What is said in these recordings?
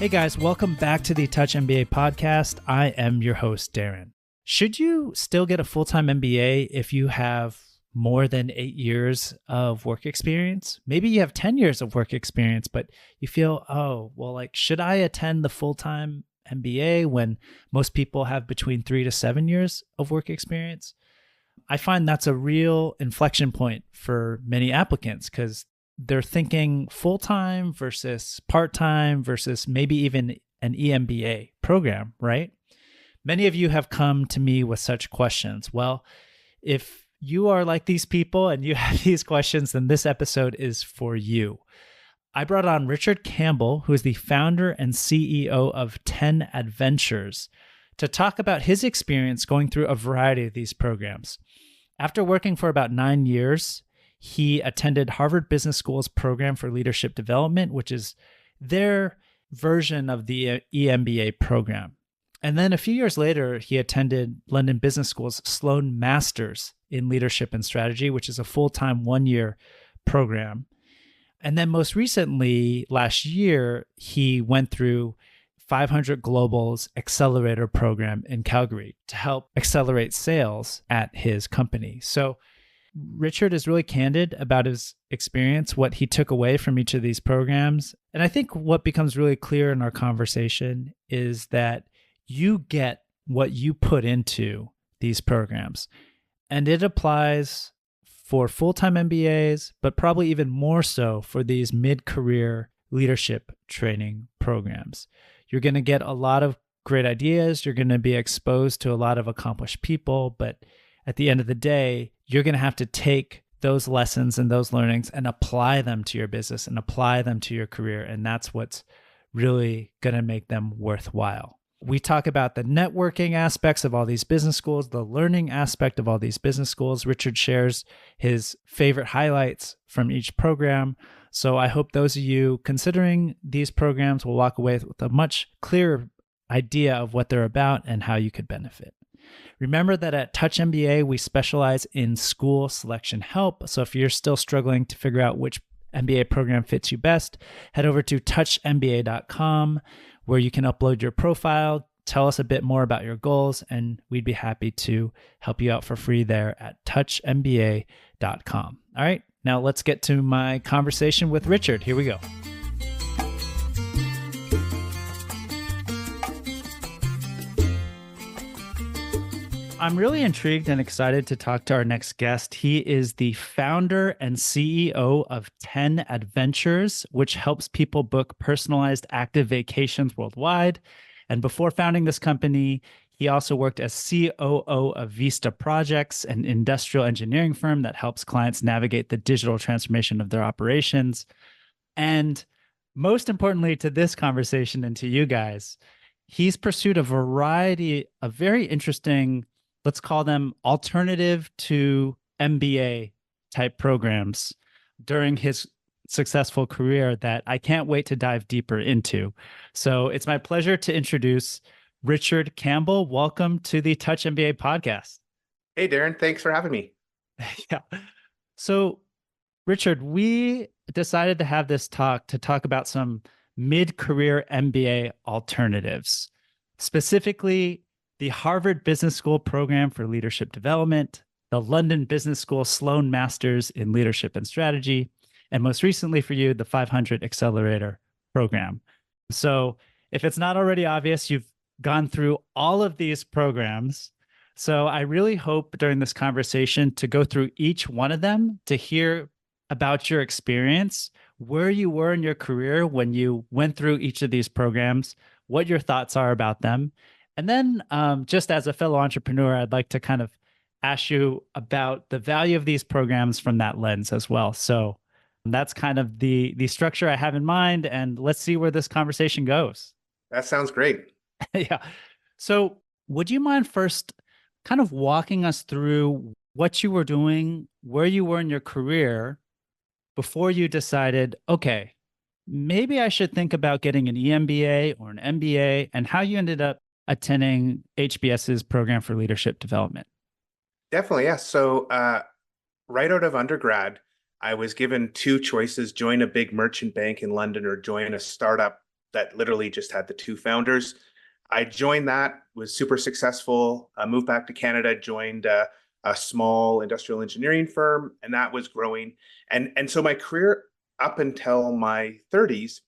Hey guys, welcome back to the Touch MBA podcast. I am your host, Darren. Should you still get a full-time MBA if you have more than 8 years of work experience? Maybe you have 10 years of work experience, but you feel, should I attend the full-time MBA when most people have between 3 to 7 years of work experience? I find that's a real inflection point for many applicants because they're thinking full-time versus part-time versus maybe even an EMBA program, right? Many of you have come to me with such questions. Well, if you are like these people and you have these questions, then this episode is for you. I brought on Richard Campbell, who is the founder and CEO of 10 Adventures, to talk about his experience going through a variety of these programs. After working for about 9 years, he attended Harvard Business School's program for leadership development, which is their version of the EMBA program. And then a few years later, he attended London Business School's Sloan Masters in leadership and strategy, which is a full-time 1-year program. And then most recently, last year, he went through 500 Global's Accelerator program in Calgary to help accelerate sales at his company. So Richard is really candid about his experience, what he took away from each of these programs. And I think what becomes really clear in our conversation is that you get what you put into these programs. And it applies for full-time MBAs, but probably even more so for these mid-career leadership training programs. You're going to get a lot of great ideas. You're going to be exposed to a lot of accomplished people, but at the end of the day, you're going to have to take those lessons and those learnings and apply them to your business and apply them to your career. And that's what's really going to make them worthwhile. We talk about the networking aspects of all these business schools, the learning aspect of all these business schools. Richard shares his favorite highlights from each program. So I hope those of you considering these programs will walk away with a much clearer idea of what they're about and how you could benefit. Remember that at Touch MBA, we specialize in school selection help. So if you're still struggling to figure out which MBA program fits you best, head over to touchmba.com where you can upload your profile, tell us a bit more about your goals, and we'd be happy to help you out for free there at touchmba.com. All right, now let's get to my conversation with Richard. Here we go. I'm really intrigued and excited to talk to our next guest. He is the founder and CEO of 10 Adventures, which helps people book personalized active vacations worldwide. And before founding this company, he also worked as COO of Vista Projects, an industrial engineering firm that helps clients navigate the digital transformation of their operations. And most importantly to this conversation and to you guys, he's pursued a variety of very interesting, let's call them alternative to MBA type programs during his successful career that I can't wait to dive deeper into. So it's my pleasure to introduce Richard Campbell. Welcome to the Touch MBA podcast. Hey, Darren, thanks for having me. Yeah. So Richard, we decided to have this talk to talk about some mid-career MBA alternatives, specifically the Harvard Business School program for leadership development, the London Business School Sloan Masters in leadership and strategy, and most recently for you, the 500 Accelerator program. So if it's not already obvious, you've gone through all of these programs. So I really hope during this conversation to go through each one of them to hear about your experience, where you were in your career when you went through each of these programs, what your thoughts are about them. And then just as a fellow entrepreneur, I'd like to kind of ask you about the value of these programs from that lens as well. So that's kind of the structure I have in mind. And let's see where this conversation goes. That sounds great. Yeah. So would you mind first kind of walking us through what you were doing, where you were in your career before you decided, okay, maybe I should think about getting an EMBA or an MBA, and how you ended up attending HBS's program for leadership development? Definitely, yeah. So right out of undergrad, I was given two choices: join a big merchant bank in London or join a startup that literally just had the two founders. I joined that, was super successful. I moved back to Canada, joined a small industrial engineering firm, and that was growing. And so my career up until my 30s,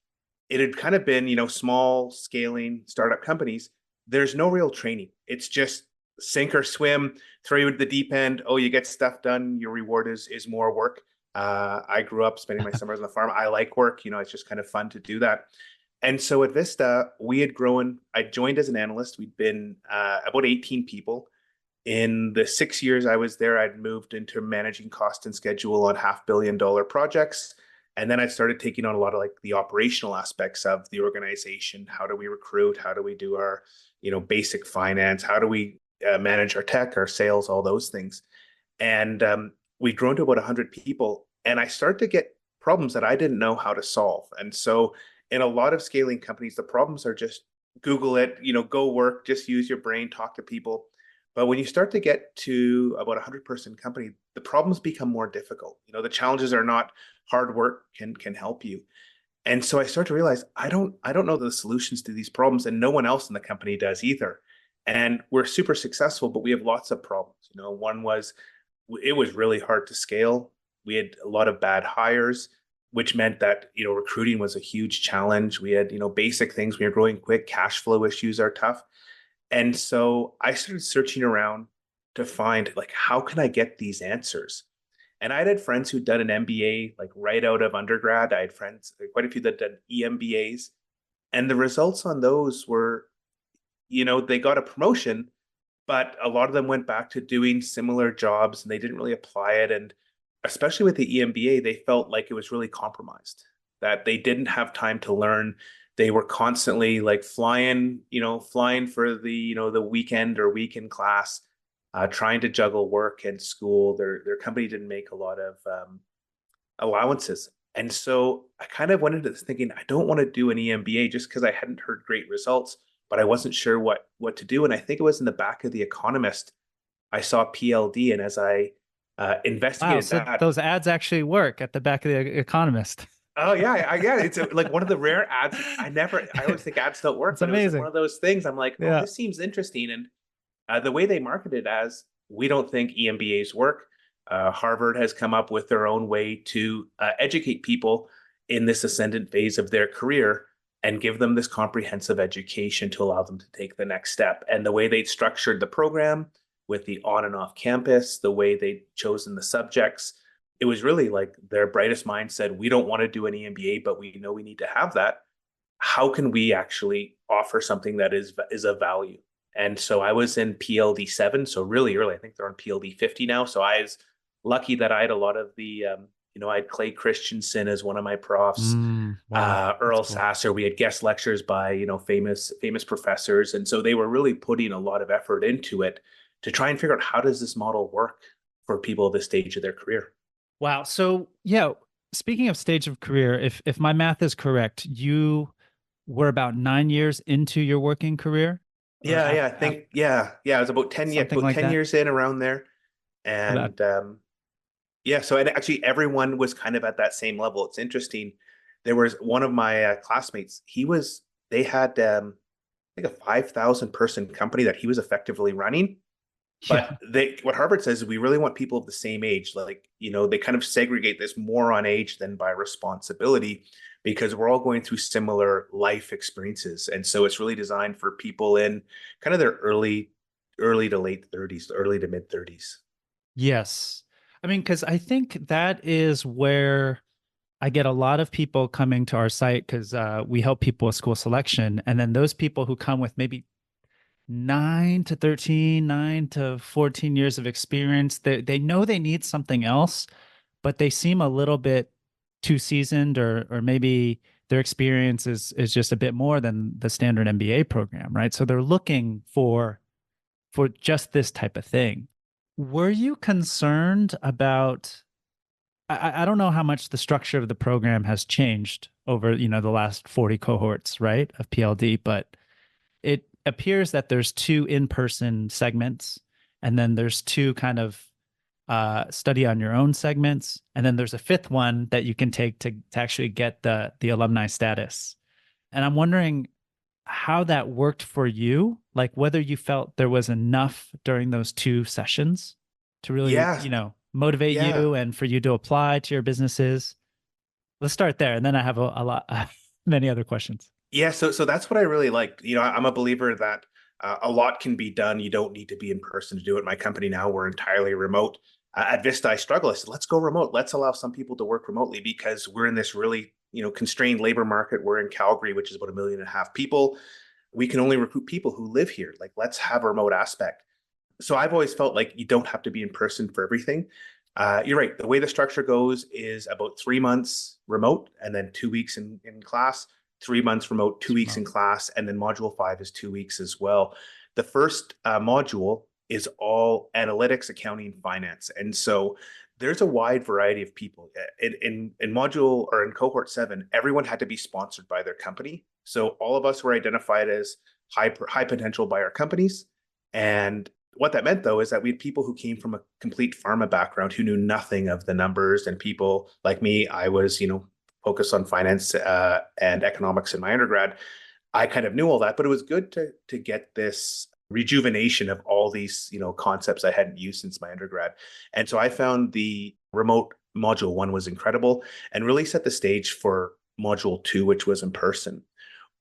it had kind of been, small scaling startup companies. There's no real training. It's just sink or swim, throw you into the deep end. Oh, you get stuff done. Your reward is more work. I grew up spending my summers on the farm. I like work. It's just kind of fun to do that. And so at Vista, we had grown. I joined as an analyst. We'd been about 18 people. In the 6 years I was there, I'd moved into managing cost and schedule on $500 million projects. And then I started taking on a lot of like the operational aspects of the organization. How do we recruit? How do we do our, basic finance? How do we manage our tech, our sales, all those things? And we'd grown to about 100 people. And I started to get problems that I didn't know how to solve. And so in a lot of scaling companies, the problems are just Google it, go work, just use your brain, talk to people. But when you start to get to about a 100-person company, the problems become more difficult. The challenges are not hard work can help you. And so I start to realize I don't know the solutions to these problems, and no one else in the company does either. And we're super successful, but we have lots of problems. One was it was really hard to scale. We had a lot of bad hires, which meant that recruiting was a huge challenge. We had basic things. We were growing quick. Cash flow issues are tough. And so I started searching around to find like, how can I get these answers? And I had friends who'd done an MBA like right out of undergrad. I had friends, quite a few that did EMBAs. And the results on those were, they got a promotion, but a lot of them went back to doing similar jobs and they didn't really apply it. And especially with the EMBA, they felt like it was really compromised, that they didn't have time to learn. They were constantly like flying for the, the weekend or weekend class, trying to juggle work and school. Their company didn't make a lot of allowances. And so I kind of went into this thinking, I don't want to do an EMBA just because I hadn't heard great results, but I wasn't sure what to do. And I think it was in the back of The Economist, I saw PLD. And as I investigated so that. Those ads actually work at the back of The Economist. Oh yeah, I get it. It's like one of the rare ads. I always think ads don't work, It's but it was amazing. one of those things. I'm like, oh, this seems interesting. And the way they market it as, we don't think EMBAs work. Harvard has come up with their own way to educate people in this ascendant phase of their career and give them this comprehensive education to allow them to take the next step. And the way they structured the program with the on and off campus, the way they'd chosen the subjects, it was really like their brightest mind said, we don't want to do an EMBA, but we know we need to have that. How can we actually offer something that is of value? And so I was in PLD 7, so really early. I think they're on PLD 50 now. So I was lucky that I had a lot of the, I had Clay Christensen as one of my profs, Wow, Earl cool. Sasser. We had guest lectures by, famous professors. And so they were really putting a lot of effort into it to try and figure out, how does this model work for people at this stage of their career? Wow. So yeah, speaking of stage of career, if my math is correct, you were about 9 years into your working career? Yeah, I think, it was about 10, something like 10 that? years in, around there. And so and actually everyone was kind of at that same level. It's interesting. There was one of my classmates, they had, I think, a 5,000 person company that he was effectively running. Yeah. But what Harvard says is we really want people of the same age. Like, they kind of segregate this more on age than by responsibility, because we're all going through similar life experiences. And so it's really designed for people in kind of their early to late 30s, early to mid 30s. Yes. I mean, because I think that is where I get a lot of people coming to our site, because we help people with school selection. And then those people who come with maybe 9 to 13, 9 to 14 years of experience, they know they need something else, but they seem a little bit too seasoned, or maybe their experience is just a bit more than the standard MBA program, right? So they're looking for just this type of thing. Were you concerned about, I don't know how much the structure of the program has changed over, the last 40 cohorts, right, of PLD, but it appears that there's 2 in-person segments, and then there's 2 kind of study on your own segments, and then there's a 5th one that you can take to actually get the alumni status. And I'm wondering how that worked for you, like whether you felt there was enough during those 2 sessions to really, Yeah, motivate yeah. you and for you to apply to your businesses. Let's start there. And then I have a lot, many other questions. Yeah, so that's what I really like. I'm a believer that a lot can be done. You don't need to be in person to do it. My company now, we're entirely remote. At Vista, I struggle. I said, let's go remote. Let's allow some people to work remotely because we're in this really, constrained labor market. We're in Calgary, which is about 1.5 million people. We can only recruit people who live here. Like, let's have a remote aspect. So I've always felt like you don't have to be in person for everything. You're right. The way the structure goes is about 3 months remote and then 2 weeks in class, 3 months remote, 2 weeks in class, and then module 5 is 2 weeks as well. The first module is all analytics, accounting, finance. And so there's a wide variety of people. In module or in cohort 7, everyone had to be sponsored by their company. So all of us were identified as high potential by our companies. And what that meant, though, is that we had people who came from a complete pharma background who knew nothing of the numbers, and people like me. I was, focused on finance and economics in my undergrad. I kind of knew all that, but it was good to get this rejuvenation of all these, concepts I hadn't used since my undergrad. And so I found the remote module 1 was incredible and really set the stage for module 2, which was in person.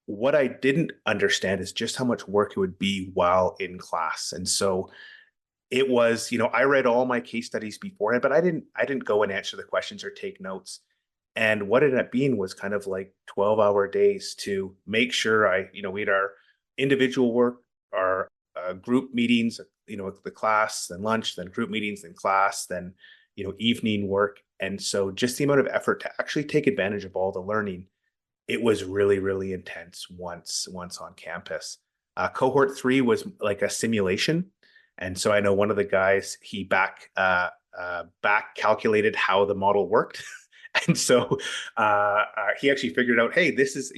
What I didn't understand is just how much work it would be while in class. And so it was, I read all my case studies beforehand, but I didn't go and answer the questions or take notes. And what it ended up being was kind of like 12-hour days to make sure we had our individual work, our group meetings, the class, then lunch, then group meetings, then class, then, evening work. And so just the amount of effort to actually take advantage of all the learning, it was really, really intense once on campus. Cohort 3 was like a simulation. And so I know one of the guys, he back calculated how the model worked. And so he actually figured out, hey, this is,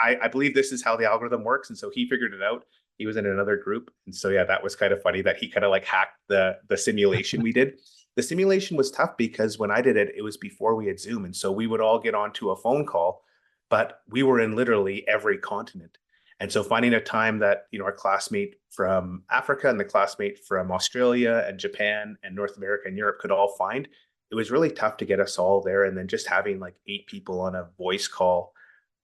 I believe this is how the algorithm works. And so he figured it out. He was in another group. And so, yeah, that was kind of funny that he kind of like hacked the simulation we did. The simulation was tough because when I did it, it was before we had Zoom. And so we would all get onto a phone call, but we were in literally every continent. And so finding a time that, our classmate from Africa and the classmate from Australia and Japan and North America and Europe could all find, it was really tough to get us all there. And then just having like 8 people on a voice call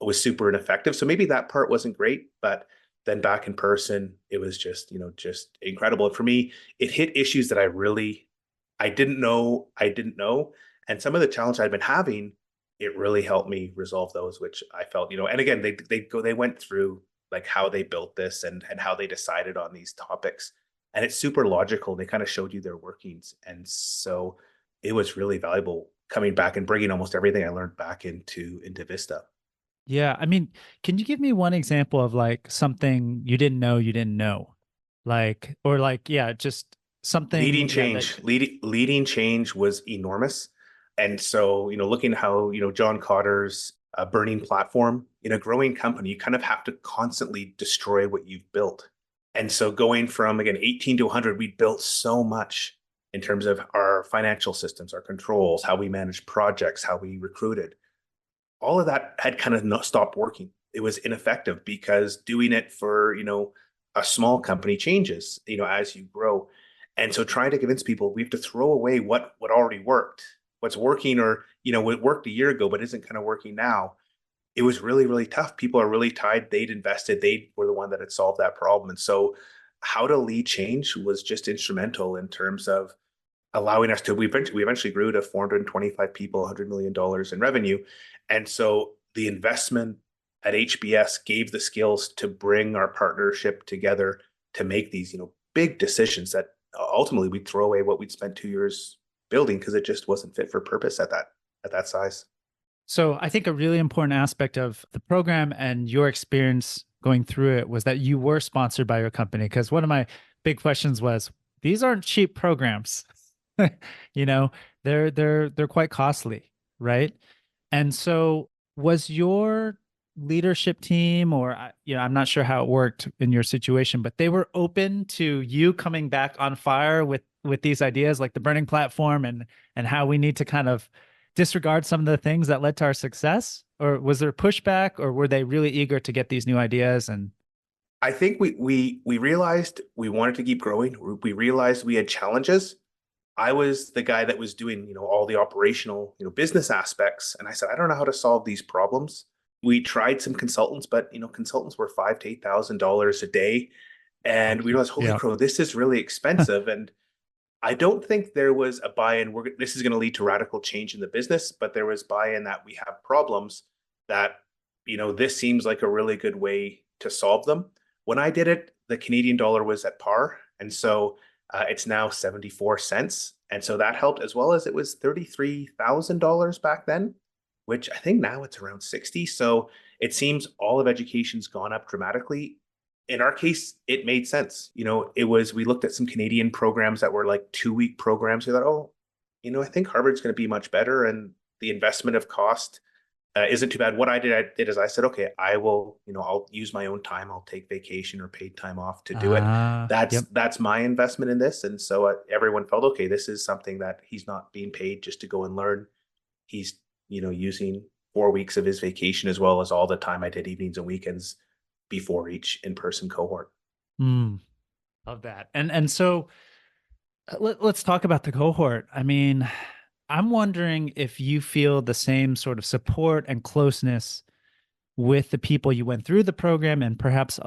was super ineffective. So maybe that part wasn't great, but then back in person, it was just, just incredible. And for me, it hit issues that I didn't know. And some of the challenge I'd been having, it really helped me resolve those, which I felt, and again, they went through like how they built this and how they decided on these topics. And it's super logical. They kind of showed you their workings. And so it was really valuable coming back and bringing almost everything I learned back into Vista. Yeah. I mean, can you give me one example of like something you didn't know? Like, or like, yeah, just something, yeah, Leading change was enormous. And so, looking at how, John Cotter's burning platform in a growing company, you kind of have to constantly destroy what you've built. And so going from, again, 18 to 100, we built so much in terms of our financial systems, our controls, how we managed projects, how we recruited. All of that had kind of not stopped working. It was ineffective because doing it for, a small company changes, as you grow. And so trying to convince people we have to throw away what already worked, what's working, or, what worked a year ago, but isn't kind of working now. It was really, really tough. People are really tied. They'd invested. They were the one that had solved that problem. And so how to lead change was just instrumental in terms of allowing us to, we eventually grew to 425 people, $100 million in revenue. And so the investment at HBS gave the skills to bring our partnership together to make these, big decisions that ultimately we'd throw away what we'd spent 2 years building because it just wasn't fit for purpose at that size. So I think a really important aspect of the program and your experience going through it was that you were sponsored by your company. Because one of my big questions was, these aren't cheap programs. They're quite costly, right? And so was your leadership team, or I'm not sure how it worked in your situation, but they were open to you coming back on fire with these ideas like the burning platform and how we need to kind of disregard some of the things that led to our success? or was there pushback, or were they really eager to get these new ideas? And I think we realized we wanted to keep growing. We realized we had challenges. I was the guy that was doing, all the operational, business aspects. And I said, I don't know how to solve these problems. We tried some consultants, but consultants were $5,000 to $8,000 a day. And we realized, holy yeah. crow, this is really expensive. And I don't think there was a buy-in. This is going to lead to radical change in the business, but there was buy-in that we have problems that, this seems like a really good way to solve them. When I did it, the Canadian dollar was at par. And so it's now 74 cents. And so that helped, as well as it was $33,000 back then, which I think now it's around 60. So it seems all of education's gone up dramatically. In our case, it made sense. We looked at some Canadian programs that were like 2-week programs. We thought, oh, I think Harvard's going to be much better. And the investment of cost isn't too bad. What I did is I said, okay, I will, I'll use my own time. I'll take vacation or paid time off to do it. Yep. That's my investment in this. And so everyone felt, okay, this is something that he's not being paid just to go and learn. He's, using 4 weeks of his vacation as well as all the time I did evenings and weekends before each in-person cohort. Mm, love that. And so let's talk about the cohort. I mean, I'm wondering if you feel the same sort of support and closeness with the people you went through the program and perhaps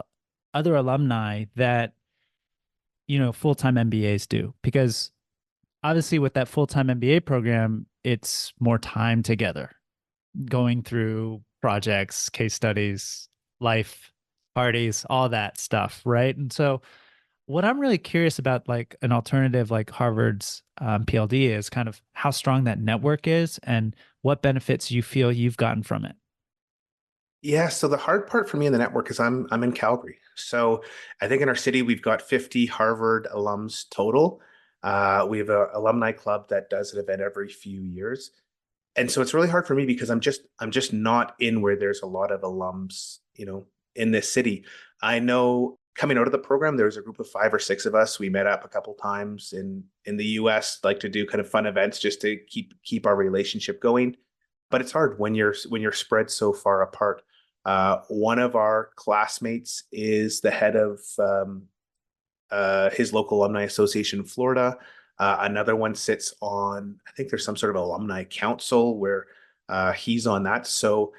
other alumni that, full-time MBAs do. Because obviously with that full-time MBA program, it's more time together, going through projects, case studies, life parties, all that stuff, right? And so what I'm really curious about, like an alternative like Harvard's PLD, is kind of how strong that network is and what benefits you feel you've gotten from it. Yeah, so the hard part for me in the network is I'm in Calgary. So I think in our city we've got 50 Harvard alums total. We have an alumni club that does an event every few years. And so it's really hard for me because I'm just not in where there's a lot of alums, in this city. I know coming out of the program, there was a group of 5 or 6 of us. We met up a couple times in the US, like to do kind of fun events just to keep our relationship going. But it's hard when you're spread so far apart. One of our classmates is the head of his local alumni association in Florida. Another one sits on, I think there's some sort of alumni council where he's on that. So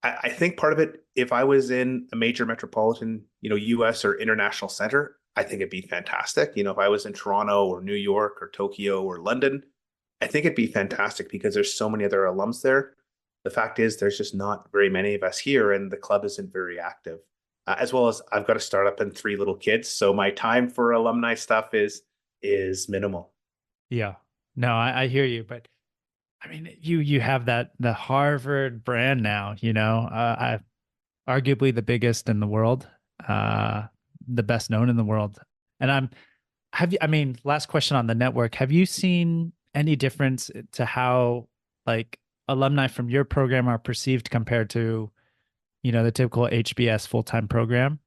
I think part of it, if I was in a major metropolitan, US or international center, I think it'd be fantastic. If I was in Toronto or New York or Tokyo or London, I think it'd be fantastic because there's so many other alums there. The fact is, there's just not very many of us here, and the club isn't very active. As well as I've got a startup and 3 little kids, so my time for alumni stuff is minimal. Yeah. No, I hear you, but I mean, you have the Harvard brand now, arguably the biggest in the world, the best known in the world. And I mean, last question on the network. Have you seen any difference to how like alumni from your program are perceived compared to, the typical HBS full-time program?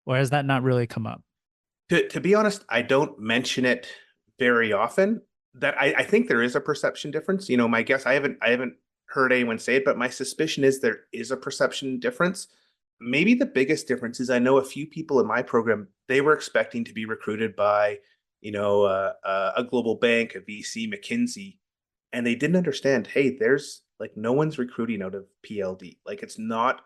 Or has that not really come up? To be honest, I don't mention it very often. That I think there is a perception difference. My guess, I haven't heard anyone say it, but my suspicion is there is a perception difference. Maybe the biggest difference is I know a few people in my program, they were expecting to be recruited by, a global bank, a VC, McKinsey, and they didn't understand, hey, there's like no one's recruiting out of PLD. Like it's not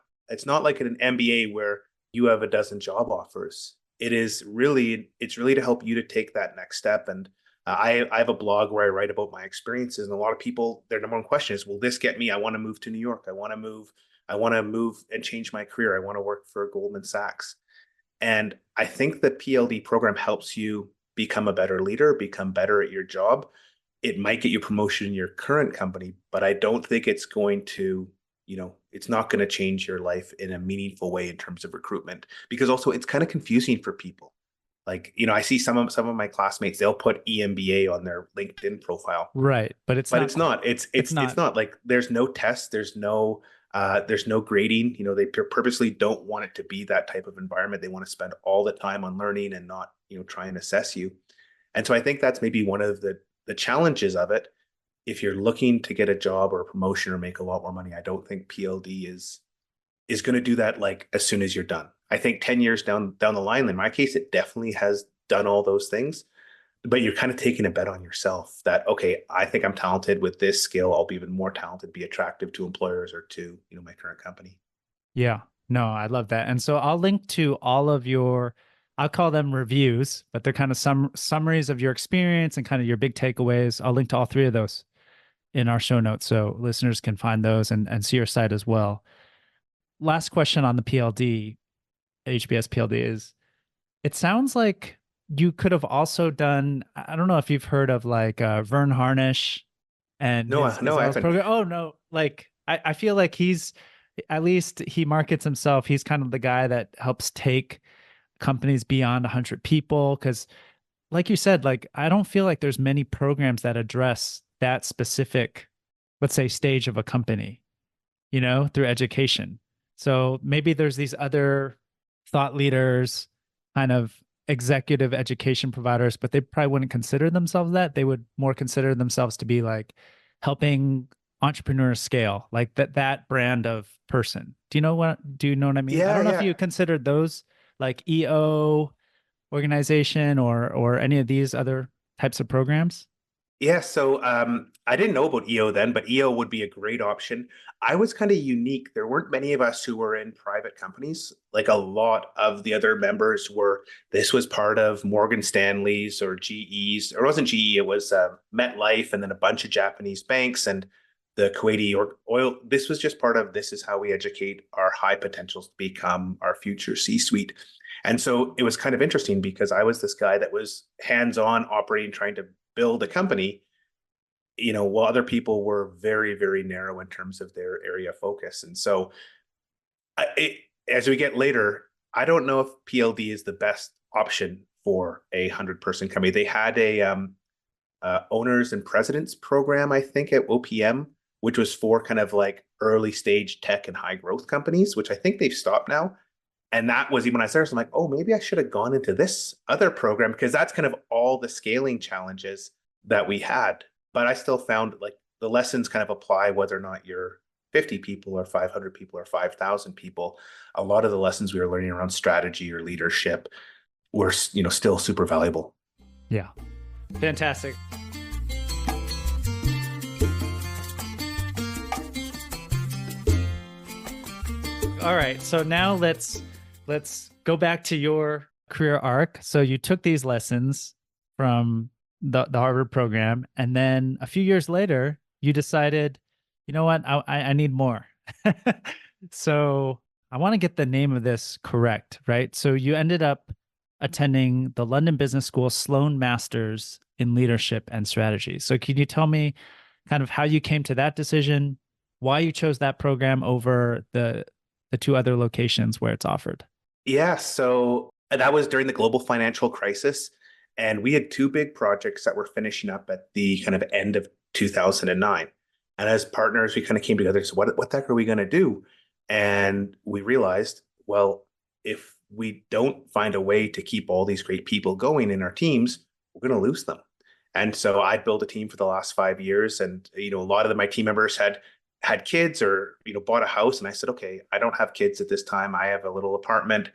like an MBA where you have a dozen job offers. It's really to help you to take that next step. And I have a blog where I write about my experiences, and a lot of people, their number one question is, will this get me? I want to move to New York. I want to move and change my career. I want to work for Goldman Sachs. And I think the PLD program helps you become a better leader, become better at your job. It might get you promotion in your current company, but I don't think it's going to, it's not going to change your life in a meaningful way in terms of recruitment, because also it's kind of confusing for people. Like, I see some of my classmates, they'll put EMBA on their LinkedIn profile, Right. But it's but not, it's not. It's it's it's it's not. not like there's no test, there's no grading. They purposely don't want it to be that type of environment. They want to spend all the time on learning and not, try and assess you. And so I think that's maybe one of the challenges of it. if you're looking to get a job or a promotion or make a lot more money, I don't think PLD is going to do that like as soon as you're done. I think 10 years down the line, in my case, it definitely has done all those things, but you're kind of taking a bet on yourself that, okay, I think I'm talented with this skill. I'll be even more talented, be attractive to employers or to, my current company. Yeah. No, I love that. And so I'll link to all of your, I'll call them reviews, but they're kind of some summaries of your experience and kind of your big takeaways. I'll link to all three of those in our show notes so listeners can find those and see your site as well. Last question on the PLD, HBS PLD is, it sounds like you could have also done, I don't know if you've heard of like Vern Harnish and No, his no, I L's haven't. program. Oh no, like I feel like he's, at least he markets himself. He's kind of the guy that helps take companies beyond 100 people. Cause like you said, like I don't feel like there's many programs that address that specific, let's say, stage of a company, through education. So maybe there's these other thought leaders, kind of executive education providers, but they probably wouldn't consider themselves that. They would more consider themselves to be like helping entrepreneurs scale, like that brand of person. Do you know what I mean? I Yeah, don't know if yeah. you considered those like EO organization or any of these other types of programs. Yeah, so I didn't know about EO then, but EO would be a great option. I was kind of unique. There weren't many of us who were in private companies. Like a lot of the other members were, this was part of Morgan Stanley's or GE's, or it wasn't GE, it was MetLife and then a bunch of Japanese banks and the Kuwaiti or oil. This was just part of, this is how we educate our high potentials to become our future C-suite. And so it was kind of interesting because I was this guy that was hands-on operating, trying to build a company, while other people were very, very narrow in terms of their area of focus. And so as we get later, I don't know if PLD is the best option for a 100-person company. They had a owners and presidents program, I think, at OPM, which was for kind of like early stage tech and high growth companies, which I think they've stopped now. And that was even when I started, I'm like, oh, maybe I should have gone into this other program because that's kind of all the scaling challenges that we had. But I still found like the lessons kind of apply whether or not you're 50 people or 500 people or 5,000 people. A lot of the lessons we were learning around strategy or leadership were, still super valuable. Yeah. Fantastic. All right. So now let's go back to your career arc. So you took these lessons from the Harvard program, and then a few years later, you decided, you know what, I need more. So I want to get the name of this correct, right? So you ended up attending the London Business School Sloan Masters in Leadership and Strategy. So can you tell me kind of how you came to that decision, why you chose that program over the two other locations where it's offered? Yeah, so that was during the global financial crisis. And we had two big projects that were finishing up at the kind of end of 2009. And as partners, we kind of came together and said, what the heck are we going to do? And we realized, well, if we don't find a way to keep all these great people going in our teams, we're going to lose them. And so I built a team for the last 5 years. And, a lot of my team members had kids or, bought a house. And I said, okay, I don't have kids at this time. I have a little apartment.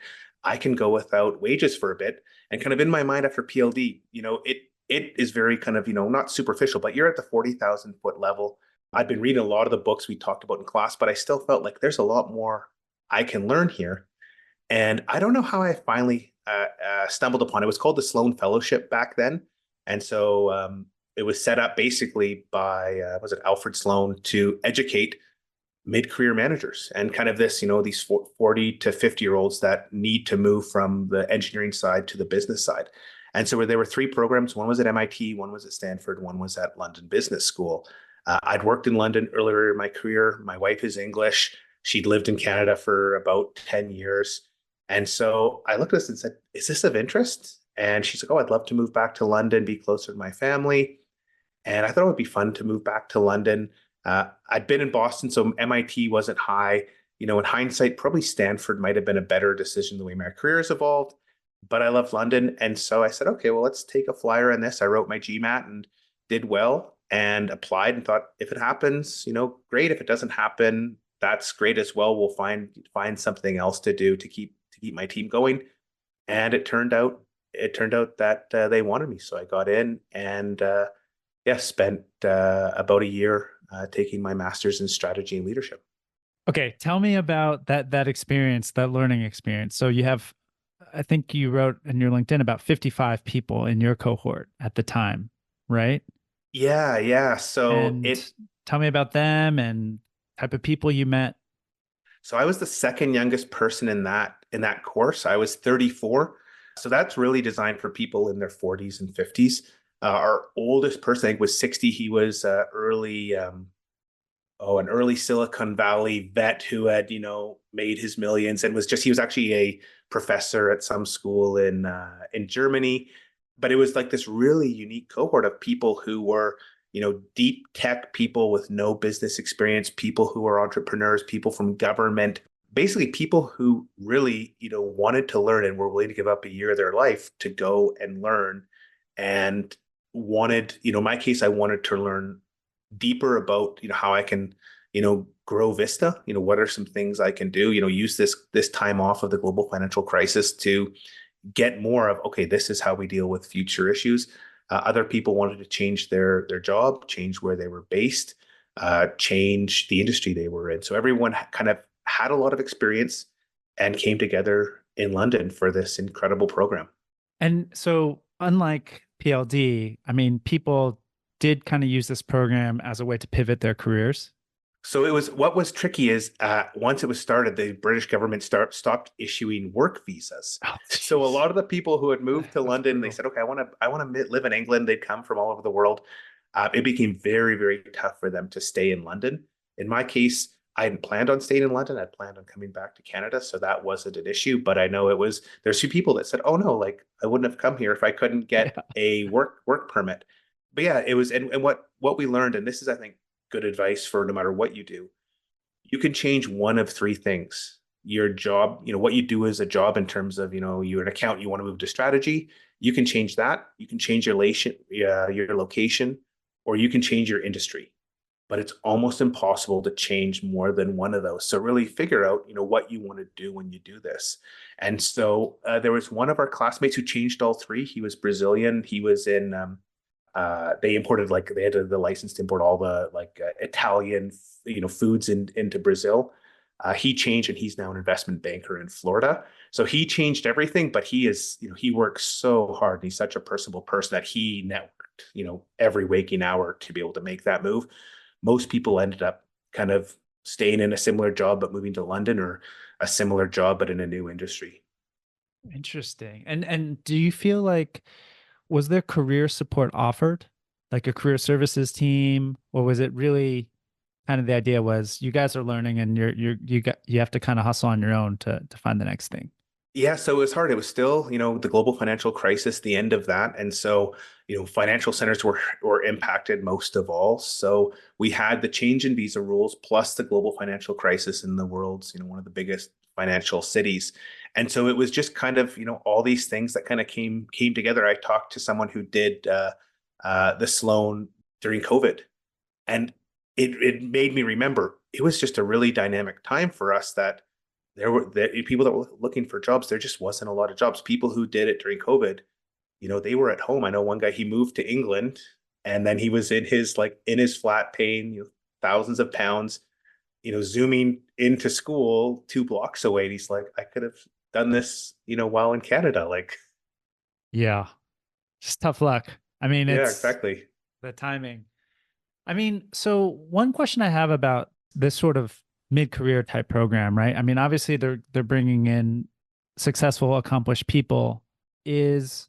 I can go without wages for a bit. And kind of in my mind after PLD, it is very kind of, not superficial, but you're at the 40,000 foot level. I've been reading a lot of the books we talked about in class, but I still felt like there's a lot more I can learn here. And I don't know how I finally stumbled upon it. It was called the Sloan Fellowship back then. And so it was set up basically by, was it Alfred Sloan, to educate mid-career managers and kind of this, these 40 to 50-year-olds that need to move from the engineering side to the business side. And so there were three programs. One was at MIT, one was at Stanford, one was at London Business School. I'd worked in London earlier in my career. My wife is English. She'd lived in Canada for about 10 years. And so I looked at this and said, is this of interest? And she's like, oh, I'd love to move back to London, be closer to my family. And I thought it would be fun to move back to London. I'd been in Boston, so MIT wasn't high. In hindsight, probably Stanford might have been a better decision the way my career has evolved. But I love London. And so I said, okay, well, let's take a flyer on this. I wrote my GMAT and did well. and applied and thought, if it happens, great. If it doesn't happen, that's great as well. We'll find something else to do to keep my team going. And it turned out that they wanted me, so I got in and spent about a year taking my master's in strategy and leadership. Okay, tell me about that experience, that learning experience. So you have, I think you wrote in your LinkedIn about 55 people in your cohort at the time, right? Yeah, yeah. And tell me about them and type of people you met. So I was the second youngest person in that course. I was 34. So that's really designed for people in their 40s and 50s. Our oldest person, I think, was 60. He was an early Silicon Valley vet who had, made his millions and he was actually a professor at some school in Germany. But it was like this really unique cohort of people who were, deep tech people with no business experience, people who are entrepreneurs, people from government, basically people who really, wanted to learn and were willing to give up a year of their life to go and learn and wanted, in my case, I wanted to learn deeper about how I can grow Vista. What are some things I can do? Use this time off of the global financial crisis to get more of, okay, this is how we deal with future issues. Other people wanted to change their job, change where they were based, change the industry they were in. So everyone kind of had a lot of experience and came together in London for this incredible program. And so, unlike PLD, I mean, people did kind of use this program as a way to pivot their careers. So what was tricky is once it was started, the British government stopped issuing work visas. Oh, so a lot of the people who had moved to London, they brutal. said, okay, I want to live in England. They'd come from all over the world. It became very, very tough for them to stay in London. In my case, I hadn't planned on staying in London. I'd planned on coming back to Canada, so that wasn't an issue. But I know there's a few people that said, oh no, like I wouldn't have come here if I couldn't get Yeah. a work permit. But yeah, it was, and what we learned, and this is, I think, good advice for no matter what you do. You can change one of three things. Your job, what you do as a job in terms of, you're an accountant, you want to move to strategy. You can change that. You can change your location, or you can change your industry. But it's almost impossible to change more than one of those. So really figure out, what you want to do when you do this. And so there was one of our classmates who changed all three. He was Brazilian. He was in they imported, like, they had the license to import all the Italian foods into Brazil. He changed, and he's now an investment banker in Florida. So he changed everything, but he works so hard, and he's such a personable person that he networked every waking hour to be able to make that move. Most people ended up kind of staying in a similar job but moving to London, or a similar job but in a new industry. Interesting. And do you feel like, was there career support offered, like a career services team, or was it really kind of the idea was you guys are learning and you have to kind of hustle on your own to find the next thing? Yeah, so it was hard. It was still, the global financial crisis, the end of that. And so, financial centers were impacted most of all. So we had the change in visa rules plus the global financial crisis in the world's, one of the biggest financial cities. And so it was just kind of, all these things that kind of came together. I talked to someone who did the Sloan during COVID, and it made me remember it was just a really dynamic time for us, that there were people that were looking for jobs. There just wasn't a lot of jobs. People who did it during COVID, they were at home. I know one guy, he moved to England, and then he was in his flat paying thousands of pounds, zooming into school 2 blocks away. And he's like, I could have done this, while in Canada. Like, Yeah. Just tough luck. I mean, yeah, it's exactly. the timing. I mean, so one question I have about this sort of mid-career type program, right? I mean, obviously they're bringing in successful, accomplished people. Is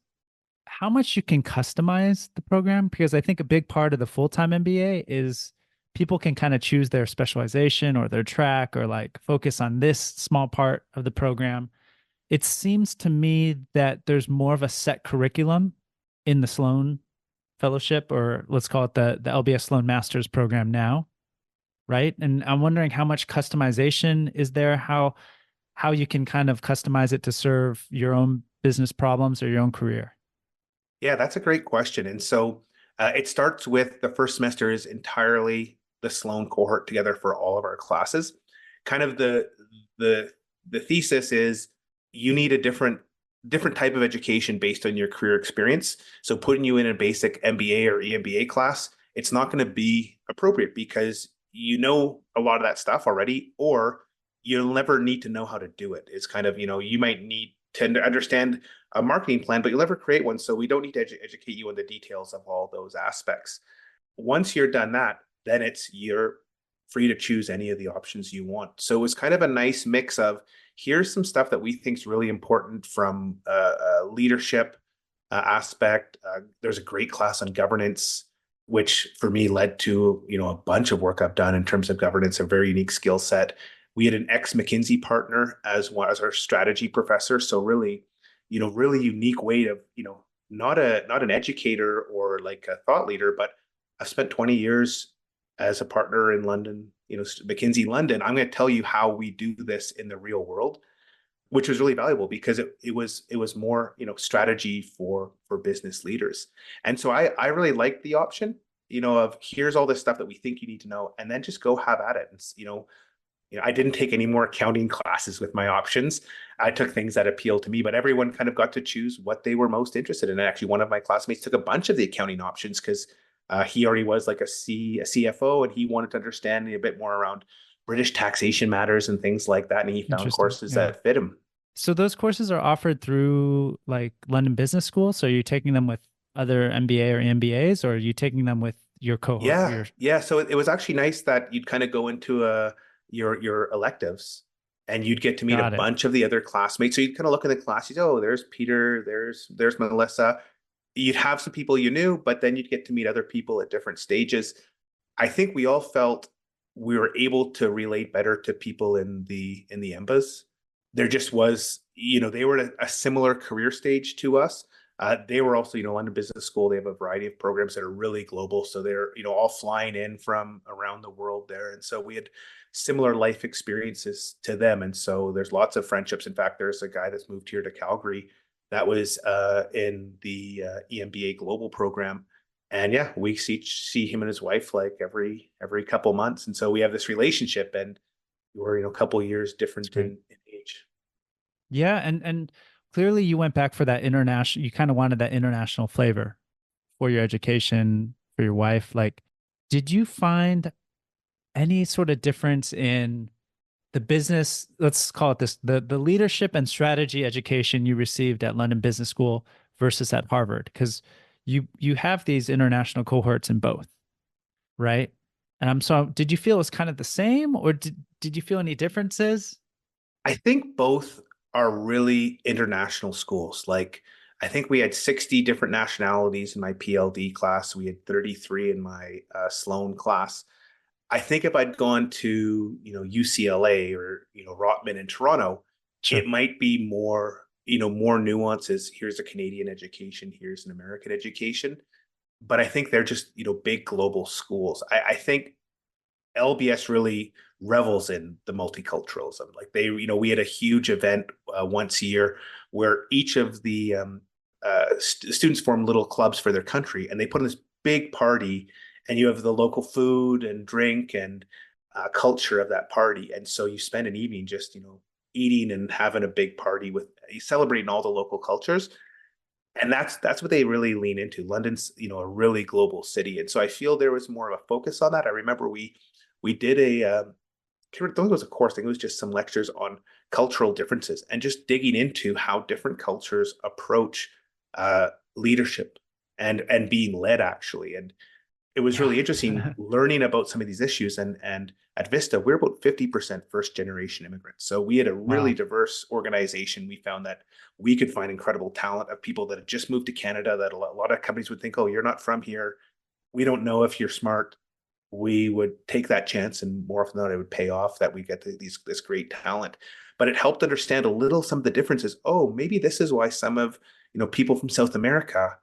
how much you can customize the program? Because I think a big part of the full-time MBA is people can kind of choose their specialization or their track, or like focus on this small part of the program. It seems to me that there's more of a set curriculum in the Sloan Fellowship, or let's call it the LBS Sloan Masters program now, right? And I'm wondering how much customization is there, how you can kind of customize it to serve your own business problems or your own career. Yeah, that's a great question. And so It starts with the first semester is entirely the Sloan cohort together for all of our classes. Kind of the the thesis is you need a different type of education based on your career experience. So putting you in a basic MBA or EMBA class, it's not going to be appropriate because you know a lot of that stuff already, or you'll never need to know how to do it. It's kind of, you might need to understand a marketing plan, but you'll never create one. So we don't need to educate you on the details of all those aspects. Once you're done that, then you're free to choose any of the options you want. So it was kind of a nice mix of here's some stuff that we think is really important from a leadership aspect. There's a great class on governance, which for me led to a bunch of work I've done in terms of governance, a very unique skill set. We had an ex-McKinsey partner as our strategy professor, so really, really unique way to not an educator or like a thought leader, but I've spent 20 years as a partner in London, McKinsey London. I'm going to tell you how we do this in the real world, which was really valuable because it was more strategy for business leaders. And so I really liked the option of here's all this stuff that we think you need to know, and then just go have at it. And I didn't take any more accounting classes with my options. I took things that appealed to me, but everyone kind of got to choose what they were most interested in. And actually, one of my classmates took a bunch of the accounting options because he already was like a CFO, and he wanted to understand a bit more around British taxation matters and things like that. And he found courses that fit him. So those courses are offered through like London Business School. So you're taking them with other MBA or MBAs, or are you taking them with your cohort? Yeah. So it was actually nice that you'd kind of go into your electives, and you'd get to meet a bunch of the other classmates. So you'd kind of look in the class, you'd oh, there's Peter, there's Melissa. You'd have some people you knew, but then you'd get to meet other people at different stages. I think we all felt we were able to relate better to people in the MBAs. There just was, they were at a similar career stage to us. They were also, London Business School. They have a variety of programs that are really global. So they're, all flying in from around the world there. And so we had similar life experiences to them. And so there's lots of friendships. In fact, there's a guy that's moved here to Calgary that was in the EMBA Global program. And yeah, we see him and his wife like every couple months. And so we have this relationship, and we're, a couple years different in age. Yeah. And clearly you went back for that international, you kind of wanted that international flavor for your education, for your wife. Like, did you find any sort of difference in the business, let's call it this, the leadership and strategy education you received at London Business School versus at Harvard? Because you have these international cohorts in both, right? And did you feel it was kind of the same, or did you feel any differences? I think both are really international schools. Like, I think we had 60 different nationalities in my PLD class. We had 33 in my Sloan class. I think if I'd gone to, UCLA or, Rotman in Toronto, it might be more, more nuances. Here's a Canadian education, here's an American education. But I think they're just, big global schools. I think LBS really revels in the multiculturalism. Like we had a huge event once a year where each of the students form little clubs for their country, and they put on this big party, and you have the local food and drink and culture of that party. And so you spend an evening just, eating and having a big party with celebrating all the local cultures. And that's what they really lean into. London's, a really global city. And so I feel there was more of a focus on that. I remember we did I don't think it was a course, I think it was just some lectures on cultural differences and just digging into how different cultures approach leadership and being led, actually. And it was really interesting learning about some of these issues. And at Vista, we're about 50% first generation immigrants. So we had a really diverse organization. We found that we could find incredible talent of people that had just moved to Canada, that a lot of companies would think, oh, you're not from here, we don't know if you're smart. We would take that chance, and more often than not, it would pay off that we get this great talent. But it helped understand a little some of the differences. Oh, maybe this is why some of people from South America,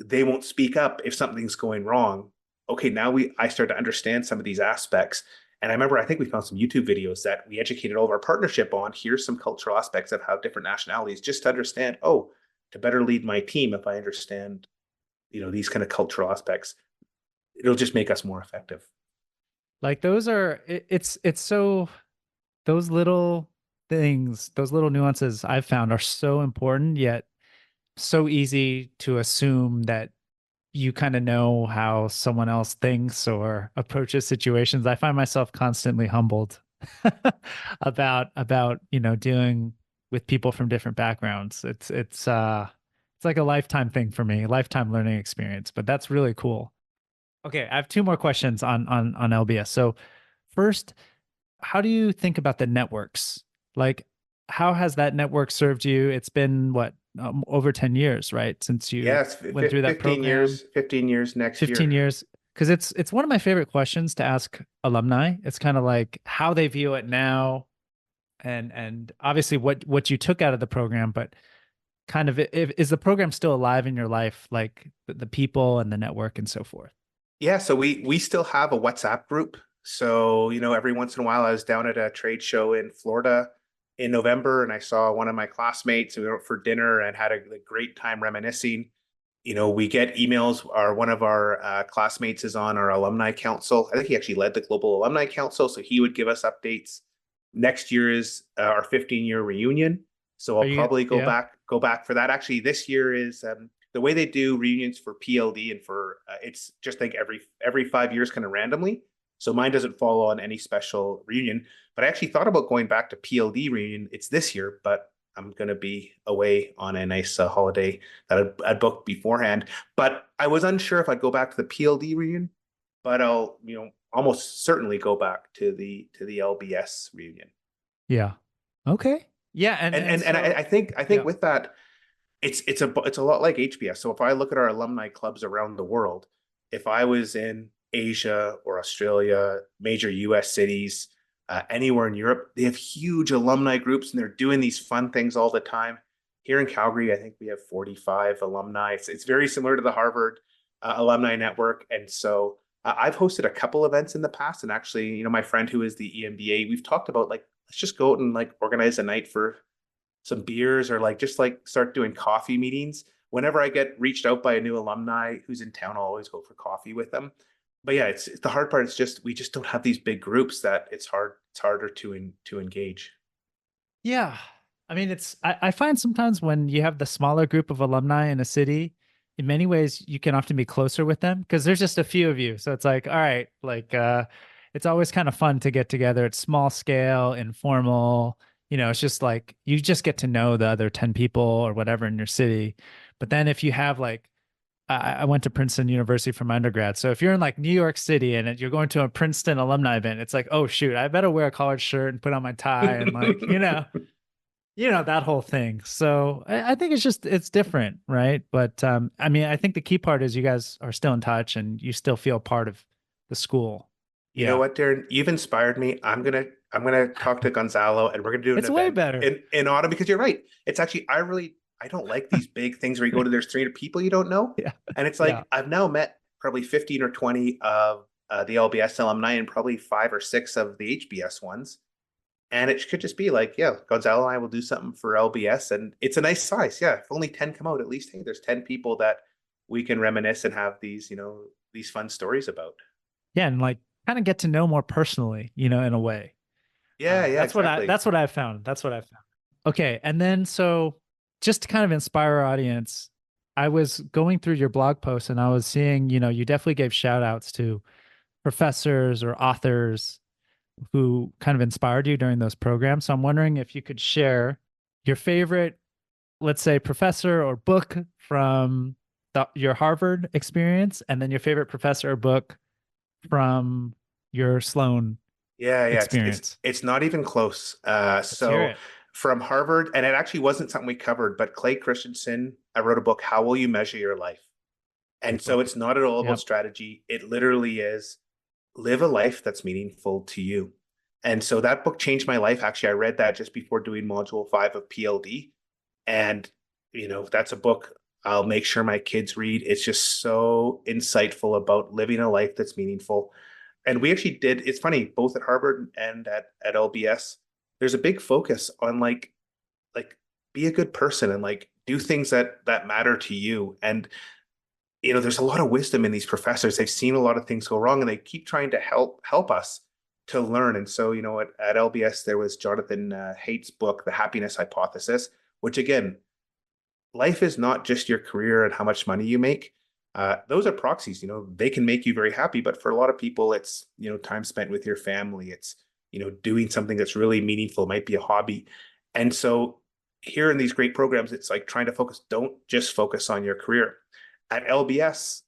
they won't speak up if something's going wrong. Okay, now I start to understand some of these aspects. And I think we found some YouTube videos that we educated all of our partnership on. Here's some cultural aspects of how different nationalities, just to understand, to better lead my team if I understand, these kind of cultural aspects, it'll just make us more effective. Like those are it's so those little things, those little nuances I've found are so important, yet so easy to assume that you kind of know how someone else thinks or approaches situations. I find myself constantly humbled about, dealing with people from different backgrounds. It's like a lifetime thing for me, lifetime learning experience, but that's really cool. Okay, I have two more questions on LBS. So first, how do you think about the networks? Like, how has that network served you? It's been what, over 10 years, right? Since you Yes, went through that 15 program, years, 15 years next 15 year. years. Because it's one of my favorite questions to ask alumni. It's kind of like how they view it now, and obviously what you took out of the program, but kind of is the program still alive in your life, like the people and the network and so forth? Yeah, so we still have a WhatsApp group. So, every once in a while I was down at a trade show in Florida in November and I saw one of my classmates and we went for dinner and had a great time reminiscing. We get emails. One of our classmates is on our alumni council. I think he actually led the Global Alumni Council, so he would give us updates. Next year is our 15-year reunion, so I'll Are you? probably go Yeah. back for that. Actually, this year is the way they do reunions for PLD and for it's just like every 5 years, kind of randomly. So mine doesn't follow on any special reunion. But I actually thought about going back to PLD reunion. It's this year, but I'm going to be away on a nice holiday that I'd booked beforehand. But I was unsure if I'd go back to the PLD reunion, but I'll, almost certainly go back to the LBS reunion. Yeah. Okay. Yeah, And so I think yeah. with that, it's a lot like HBS. So if I look at our alumni clubs around the world, if I was in Asia or Australia, major US cities, anywhere in Europe, they have huge alumni groups and they're doing these fun things all the time. Here in Calgary, I think we have 45 alumni. It's very similar to the Harvard alumni network. And so I've hosted a couple events in the past. And actually, my friend who is the EMBA, we've talked about like, let's just go out and like organize a night for some beers or like just like start doing coffee meetings. Whenever I get reached out by a new alumni who's in town, I'll always go for coffee with them. But yeah, it's the hard part. It's just we just don't have these big groups that it's harder to engage. Yeah. I mean, I find sometimes when you have the smaller group of alumni in a city, in many ways, you can often be closer with them because there's just a few of you. So it's like, all right, like, it's always kind of fun to get together. It's small scale, informal. It's just like you just get to know the other 10 people or whatever in your city. But then if you have like, I went to Princeton University for my undergrad. So if you're in like New York City and you're going to a Princeton alumni event, it's like, oh shoot, I better wear a collared shirt and put on my tie and like, that whole thing. So I think it's different, right? But I mean, I think the key part is you guys are still in touch and you still feel part of the school. You know Yeah, what, Darren? You've inspired me. I'm gonna talk to Gonzalo and we're gonna do an it's way event better. in autumn because you're right. It's actually I don't like these big things where you go to there's 300 people you don't know. Yeah, And it's yeah, like I've now met probably 15 or 20 of the LBS alumni and probably 5 or 6 of the HBS ones. And it could just be like, yeah, Gonzalo and I will do something for LBS. And it's a nice size. Yeah. If only 10 come out, at least, hey, there's 10 people that we can reminisce and have these fun stories about. yeah, and like kind of get to know more personally, in a way. Yeah, yeah, exactly. That's what I found. That's what I found. Okay, and then so just to kind of inspire our audience, I was going through your blog post and I was seeing, you definitely gave shout outs to professors or authors who kind of inspired you during those programs. So I'm wondering if you could share your favorite, let's say, professor or book from your Harvard experience, and then your favorite professor or book from your Sloan Yeah, yeah. It's experience. it's not even close. Let's hear So it. from Harvard, and it actually wasn't something we covered, but Clay Christensen, I wrote a book, How Will You Measure Your Life? And Great so book. it's not at all about Yep. strategy. It literally is live a life that's meaningful to you. And so that book changed my life. Actually, I read that just before doing module 5 of PLD. And, that's a book I'll make sure my kids read. It's just so insightful about living a life that's meaningful. And we actually did, it's funny, both at Harvard and at LBS, there's a big focus on like be a good person and like do things that matter to you. And there's a lot of wisdom in these professors. They've seen a lot of things go wrong, and they keep trying to help us to learn. And so, at LBS, there was Jonathan Haidt's book, The Happiness Hypothesis, which again, life is not just your career and how much money you make. Those are proxies. They can make you very happy, but for a lot of people, it's time spent with your family. It's doing something that's really meaningful. It might be a hobby, and so here in these great programs, it's like trying to focus. Don't just focus on your career. At LBS,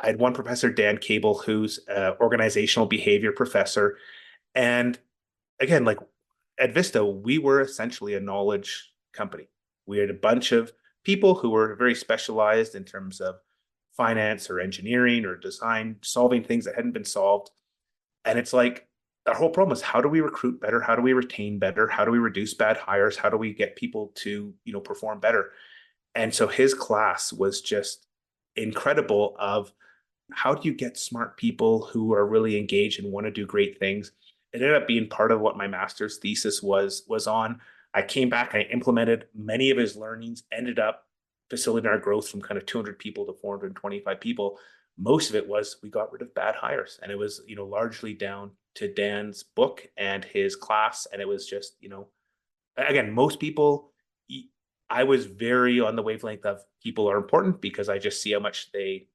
I had one professor, Dan Campbell, who's an organizational behavior professor, and again, like at Vista, we were essentially a knowledge company. We had a bunch of people who were very specialized in terms of finance or engineering or design, solving things that hadn't been solved. And it's like our whole problem is, how do we recruit better? How do we retain better? How do we reduce bad hires? How do we get people to, perform better? And so his class was just incredible of how do you get smart people who are really engaged and want to do great things. It ended up being part of what my master's thesis was on. I came back, I implemented many of his learnings, ended up facilitating our growth from kind of 200 people to 425 people. Most of it was we got rid of bad hires, and it was largely down to Dan's book and his class. And it was just again, most people, I was very on the wavelength of people are important because I just see how much they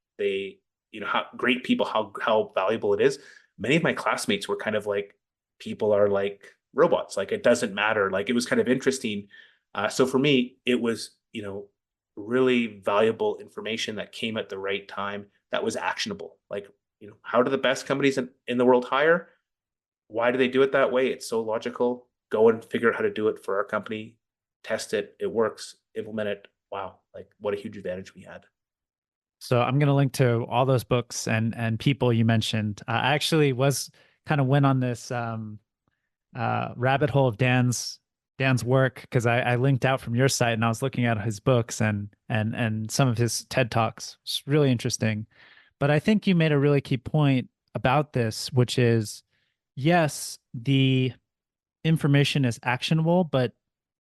how great people, how valuable it is. Many of my classmates were kind of like, people are like robots, like it doesn't matter. Like it was kind of interesting. So for me, it was really valuable information that came at the right time, that was actionable. Like how do the best companies in the world hire? Why do they do it that way? It's so logical. Go and figure out how to do it for our company. Test it. It works. Implement it. Wow, like what a huge advantage we had. So I'm going to link to all those books and people you mentioned. I actually went on this rabbit hole of Dan's work because I linked out from your site and I was looking at his books and some of his TED Talks. It's really interesting. But I think you made a really key point about this, which is, yes, the information is actionable, but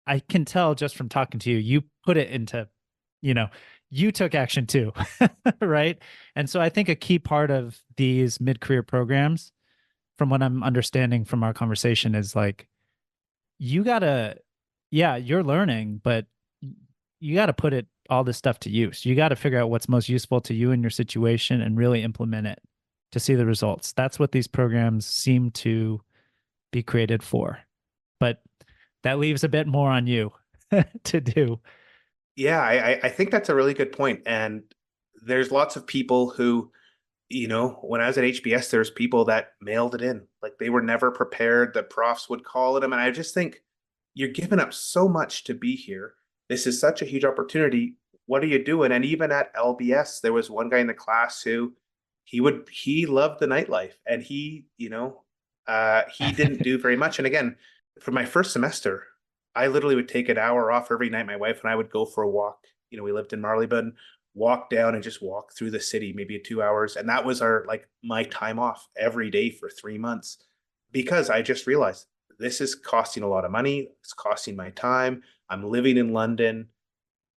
I can tell just from talking to you, you put it into, you took action too, right? And so I think a key part of these mid-career programs, from what I'm understanding from our conversation, is like, you gotta, yeah, you're learning, but you gotta put all this stuff to use. You gotta figure out what's most useful to you in your situation and really implement it to see the results. That's what these programs seem to be created for. But that leaves a bit more on you to do. Yeah, I think that's a really good point. And there's lots of people who, when I was at HBS, there's people that mailed it in. Like they were never prepared. The profs would call at them. And I just think you're giving up so much to be here. This is such a huge opportunity. What are you doing? And even at LBS, there was one guy in the class who he loved the nightlife, and he didn't do very much. And again, for my first semester, I literally would take an hour off every night. My wife and I would go for a walk. We lived in Marylebone, walk down and just walk through the city, maybe 2 hours. And that was my time off every day for 3 months, because I just realized this is costing a lot of money. It's costing my time. I'm living in London.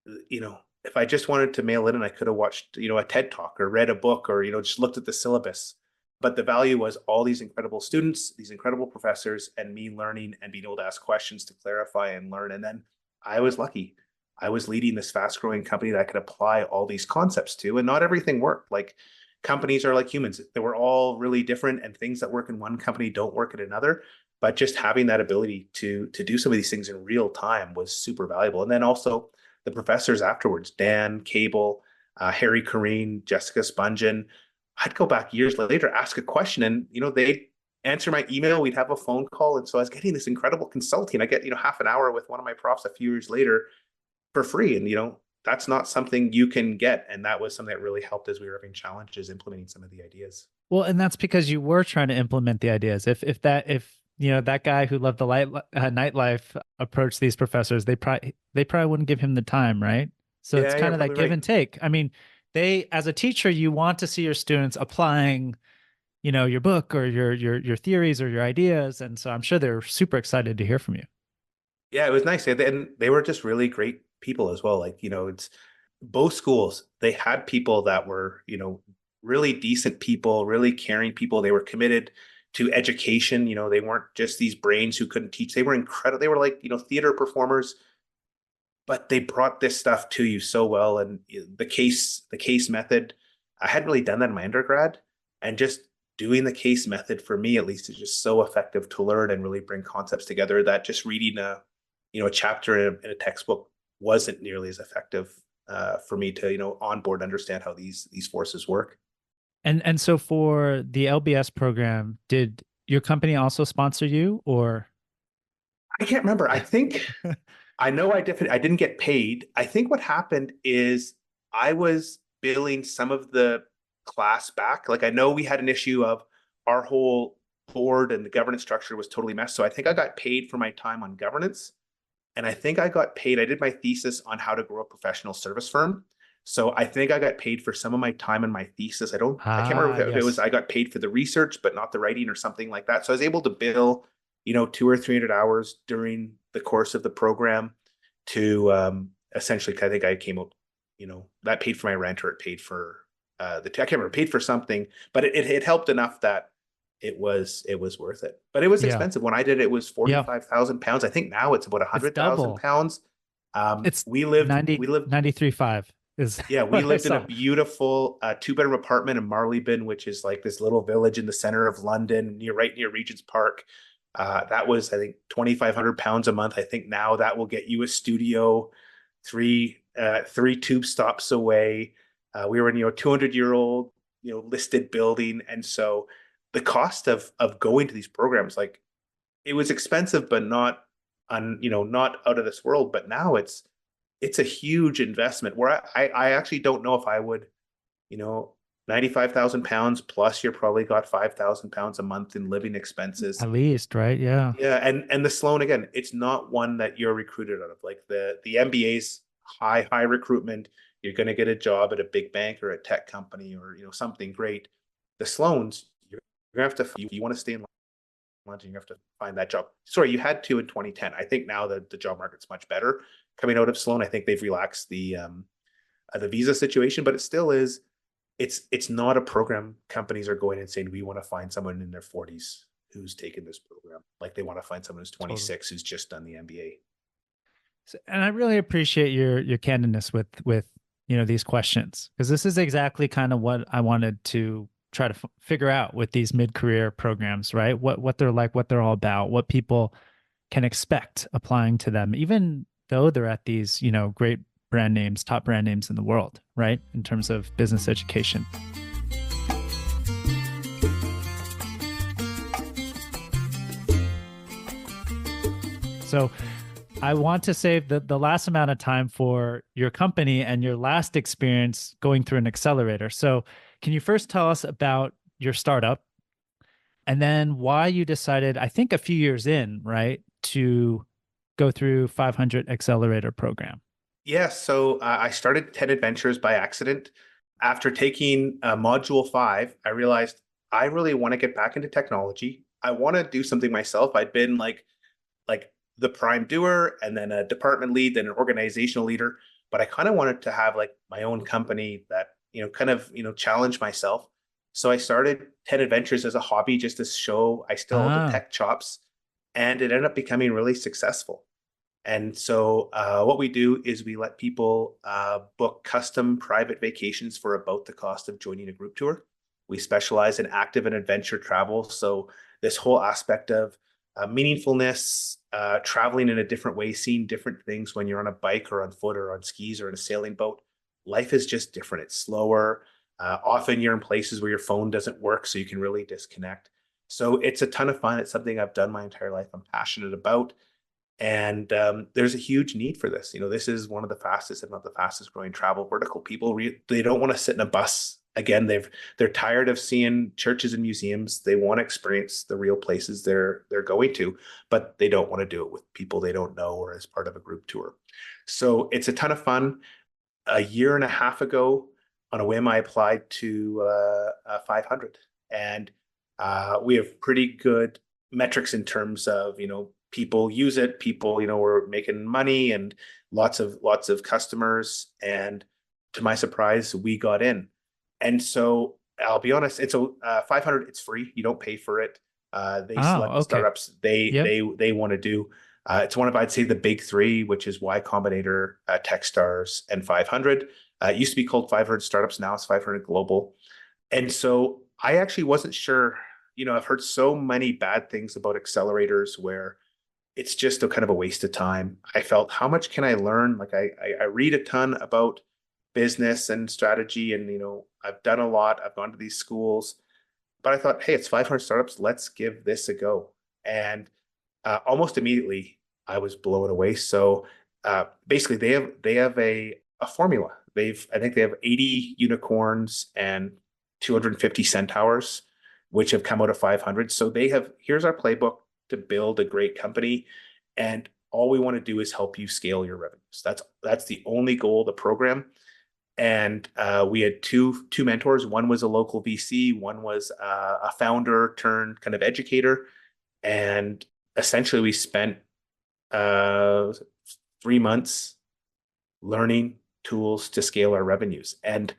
If I just wanted to mail it in, I could have watched, a TED Talk or read a book or, just looked at the syllabus. But the value was all these incredible students, these incredible professors, and me learning and being able to ask questions to clarify and learn. And then I was lucky. I was leading this fast growing company that I could apply all these concepts to, and not everything worked. Like companies are like humans. They were all really different, and things that work in one company don't work in another. But just having that ability to do some of these things in real time was super valuable. And then also the professors afterwards, Dan Campbell, Harry Corrine, Jessica Spungen, I'd go back years later, ask a question, and they'd answer my email. We'd have a phone call, and so I was getting this incredible consulting. I get half an hour with one of my profs a few years later for free, and that's not something you can get. And that was something that really helped as we were having challenges implementing some of the ideas. Well, and that's because you were trying to implement the ideas. If that guy who loved the nightlife approached these professors, they probably wouldn't give him the time, right? So it's Yeah, kind you're of that probably give right. and take. I mean, as a teacher, you want to see your students applying, your book or your theories or your ideas, and so I'm sure they're super excited to hear from you. Yeah, it was nice. And they were just really great people as well. Like, it's both schools, they had people that were, really decent people, really caring people. They were committed to education. They weren't just these brains who couldn't teach. They were incredible. They were like, theater performers, but they brought this stuff to you so well. And the case method, I hadn't really done that in my undergrad, and just doing the case method for me at least is just so effective to learn and really bring concepts together that just reading a chapter in a textbook wasn't nearly as effective for me to onboard, understand how these forces work. And so for the LBS program, did your company also sponsor you, or? I can't remember. I know I didn't get paid. I think what happened is I was billing some of the class back. Like, I know we had an issue of our whole board and the governance structure was totally messed. So I think I got paid for my time on governance. And I think I got paid. I did my thesis on how to grow a professional service firm. So I think I got paid for some of my time in my thesis. I can't remember if it was, Yes. I got paid for the research, but not the writing or something like that. So I was able to bill, 200 or 300 hours during the course of the program to essentially, I think I came up, that paid for my rent, or it paid for I can't remember, paid for something, but it helped enough that it was worth it. But it was Yeah. expensive. When I did it, it was Yeah. 45,000 pounds. I think now it's about a It's hundred thousand double. pounds. It's We lived we 90, lived 93.5 is yeah, we what I lived in a saw. beautiful two-bedroom apartment in Marleybone, which is like this little village in the center of London, right near Regent's Park. That was, I think, 2,500 pounds a month. I think now that will get you a studio, three tube stops away. We were in 200-year-old listed building, and so the cost of going to these programs, like, it was expensive, but not out of this world. But now it's a huge investment where I actually don't know if I would, you know, 95,000 pounds plus you're probably got 5,000 pounds a month in living expenses. At least, right? Yeah. Yeah. And the Sloan, again, it's not one that you're recruited out of. Like, the MBA's high recruitment. You're going to get a job at a big bank or a tech company, or, something great. The Sloans, you're going to have to, you want to stay in London, you have to find that job. Sorry, you had to in 2010. I think now the job market's much better coming out of Sloan. I think they've relaxed the visa situation, but it still is. It's not a program companies are going and saying we want to find someone in their 40s who's taken this program. Like, they want to find someone who's Totally. 26 who's just done the MBA. And I really appreciate your candidness with these questions, because this is exactly kind of what I wanted to try to figure out with these mid-career programs, right? What they're like, what they're all about, what people can expect applying to them, even though they're at these great brand names, top brand names in the world, right? In terms of business education. So I want to save the last amount of time for your company and your last experience going through an accelerator. So can you first tell us about your startup, and then why you decided, I think a few years in, right, to go through 500 accelerator program? Yeah, so I started 10 Adventures by accident. After taking module 5, I realized I really want to get back into technology. I want to do something myself. I'd been like the prime doer, and then a department lead, then an organizational leader, but I kind of wanted to have like my own company that kind of challenge myself. So I started 10 Adventures as a hobby, just to show I still have the Ah, tech chops, and it ended up becoming really successful. And so what we do is we let people book custom private vacations for about the cost of joining a group tour. We specialize in active and adventure travel. So this whole aspect of meaningfulness, traveling in a different way, seeing different things when you're on a bike or on foot or on skis or in a sailing boat. Life is just different. It's slower. Often you're in places where your phone doesn't work, so you can really disconnect. So it's a ton of fun. It's something I've done my entire life. I'm passionate about. And there's a huge need for this. This is one of the fastest, if not the fastest growing travel vertical. People, they don't want to sit in a bus. Again, they're tired of seeing churches and museums. They want to experience the real places they're going to, but they don't want to do it with people they don't know or as part of a group tour. So it's a ton of fun. A year and a half ago, on a whim, I applied to 500, and we have pretty good metrics in terms of people use it, people were making money, and lots of customers. And to my surprise, we got in. And so I'll be honest, it's a 500. It's free. You don't pay for it. They select Oh, the okay. startups Yep. they want to do. It's one of, I'd say, the big three, which is Y Combinator, Techstars, and 500. It used to be called 500 Startups. Now it's 500 Global. And so I actually wasn't sure. I've heard so many bad things about accelerators where it's just a kind of a waste of time. I felt, how much can I learn? Like I read a ton about business and strategy, and I've done a lot. I've gone to these schools, but I thought, hey, it's 500 startups. Let's give this a go. And almost immediately, I was blown away. So basically, they have a formula. I think they have 80 unicorns and 250 centaurs, which have come out of 500. So here's our playbook to build a great company, and all we want to do is help you scale your revenues. That's the only goal of the program. And we had two mentors. One was a local VC. One was a founder turned kind of educator. And essentially, we spent 3 months learning tools to scale our revenues. And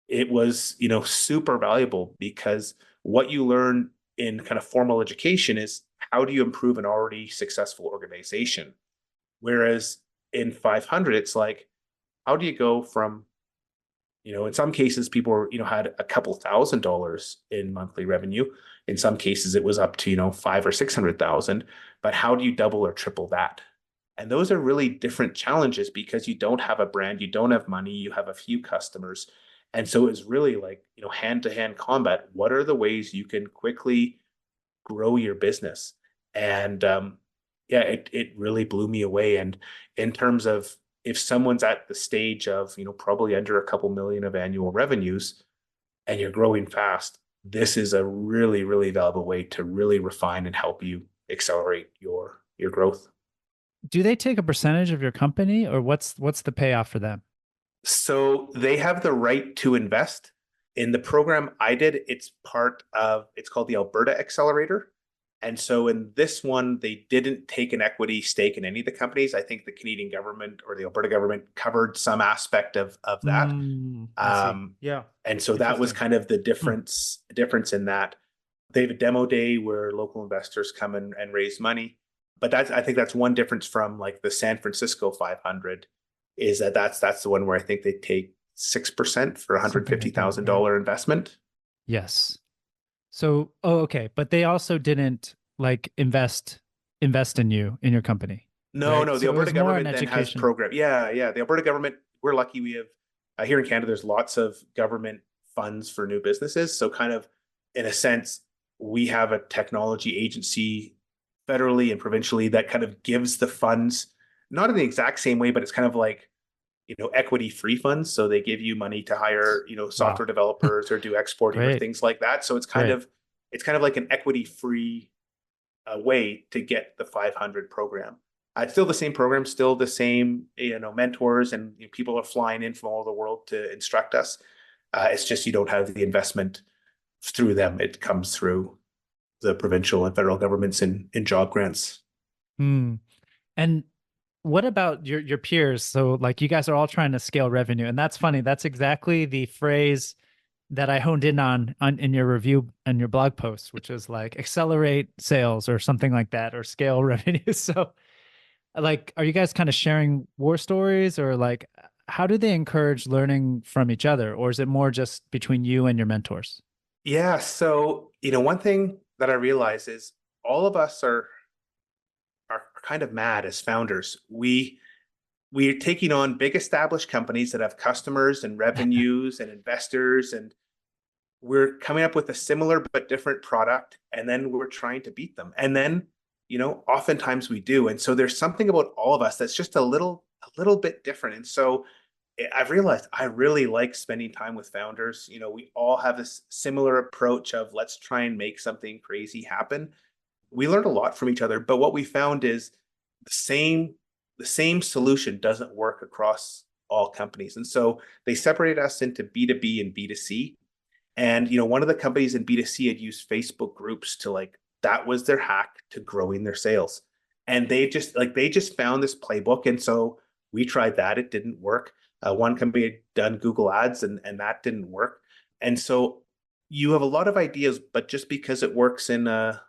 it was, super valuable, because what you learn in kind of formal education is how do you improve an already successful organization? Whereas in 500, it's like, how do you go from, in some cases, people were, had a couple $1,000s in monthly revenue. In some cases, it was up to, five or 600,000. But how do you double or triple that? And those are really different challenges, because you don't have a brand, you don't have money, you have a few customers. And so it's really like, hand-to-hand combat. What are the ways you can quickly grow your business? And yeah, it really blew me away. And in terms of, if someone's at the stage of, probably under a couple million of annual revenues, and you're growing fast, this is a really, really valuable way to really refine and help you accelerate your growth. Do they take a percentage of your company, or what's the payoff for them? So they have the right to invest. In the program I did, it's called the Alberta Accelerator. And so in this one, they didn't take an equity stake in any of the companies. I think the Canadian government or the Alberta government covered some aspect of that. I see. Yeah. And so that was Interesting. kind of the Hmm. difference in that. They have a demo day where local investors come and raise money. But I think that's one difference from like the San Francisco 500, is that's the one where I think they take 6% for a hundred Something fifty like that. thousand Yeah. dollar investment. Yes. So, oh, okay. But they also didn't like invest in you, in your company, No, right? no, the So it Alberta was more an government then has education. program. Yeah, yeah. The Alberta government, we're lucky we have here in Canada, there's lots of government funds for new businesses. So kind of in a sense, we have a technology agency federally and provincially that kind of gives the funds, not in the exact same way, but it's kind of like, equity free funds. So they give you money to hire, Wow. software developers or do exporting or Great. things like that. So Great. it's kind of like an equity free way to get the 500 program. It's still the same program, still the same, mentors, and people are flying in from all over the world to instruct us. It's just you don't have the investment through them. It comes through the provincial and federal governments in job grants. Hmm. And what about your peers? So like you guys are all trying to scale revenue, and that's funny. That's exactly the phrase that I honed in on in your review and your blog post, which is like accelerate sales or something like that, or scale revenue. So like, are you guys kind of sharing war stories, or like how do they encourage learning from each other, or is it more just between you and your mentors? Yeah. So, one thing that I realize is all of us are kind of mad as founders. We're taking on big established companies that have customers and revenues and investors, and we're coming up with a similar but different product, and then we're trying to beat them. And then, oftentimes we do. And so there's something about all of us that's just a little bit different. And so I've realized I really like spending time with founders. We all have this similar approach of let's try and make something crazy happen. We learned a lot from each other, but what we found is the same the same solution doesn't work across all companies. And so they separated us into B2B and B2C. And one of the companies in B2C had used Facebook groups to, like, that was their hack to growing their sales. And they just found this playbook. And so we tried that. It didn't work. One company had done Google Ads and that didn't work. And so you have a lot of ideas, but just because it works in a,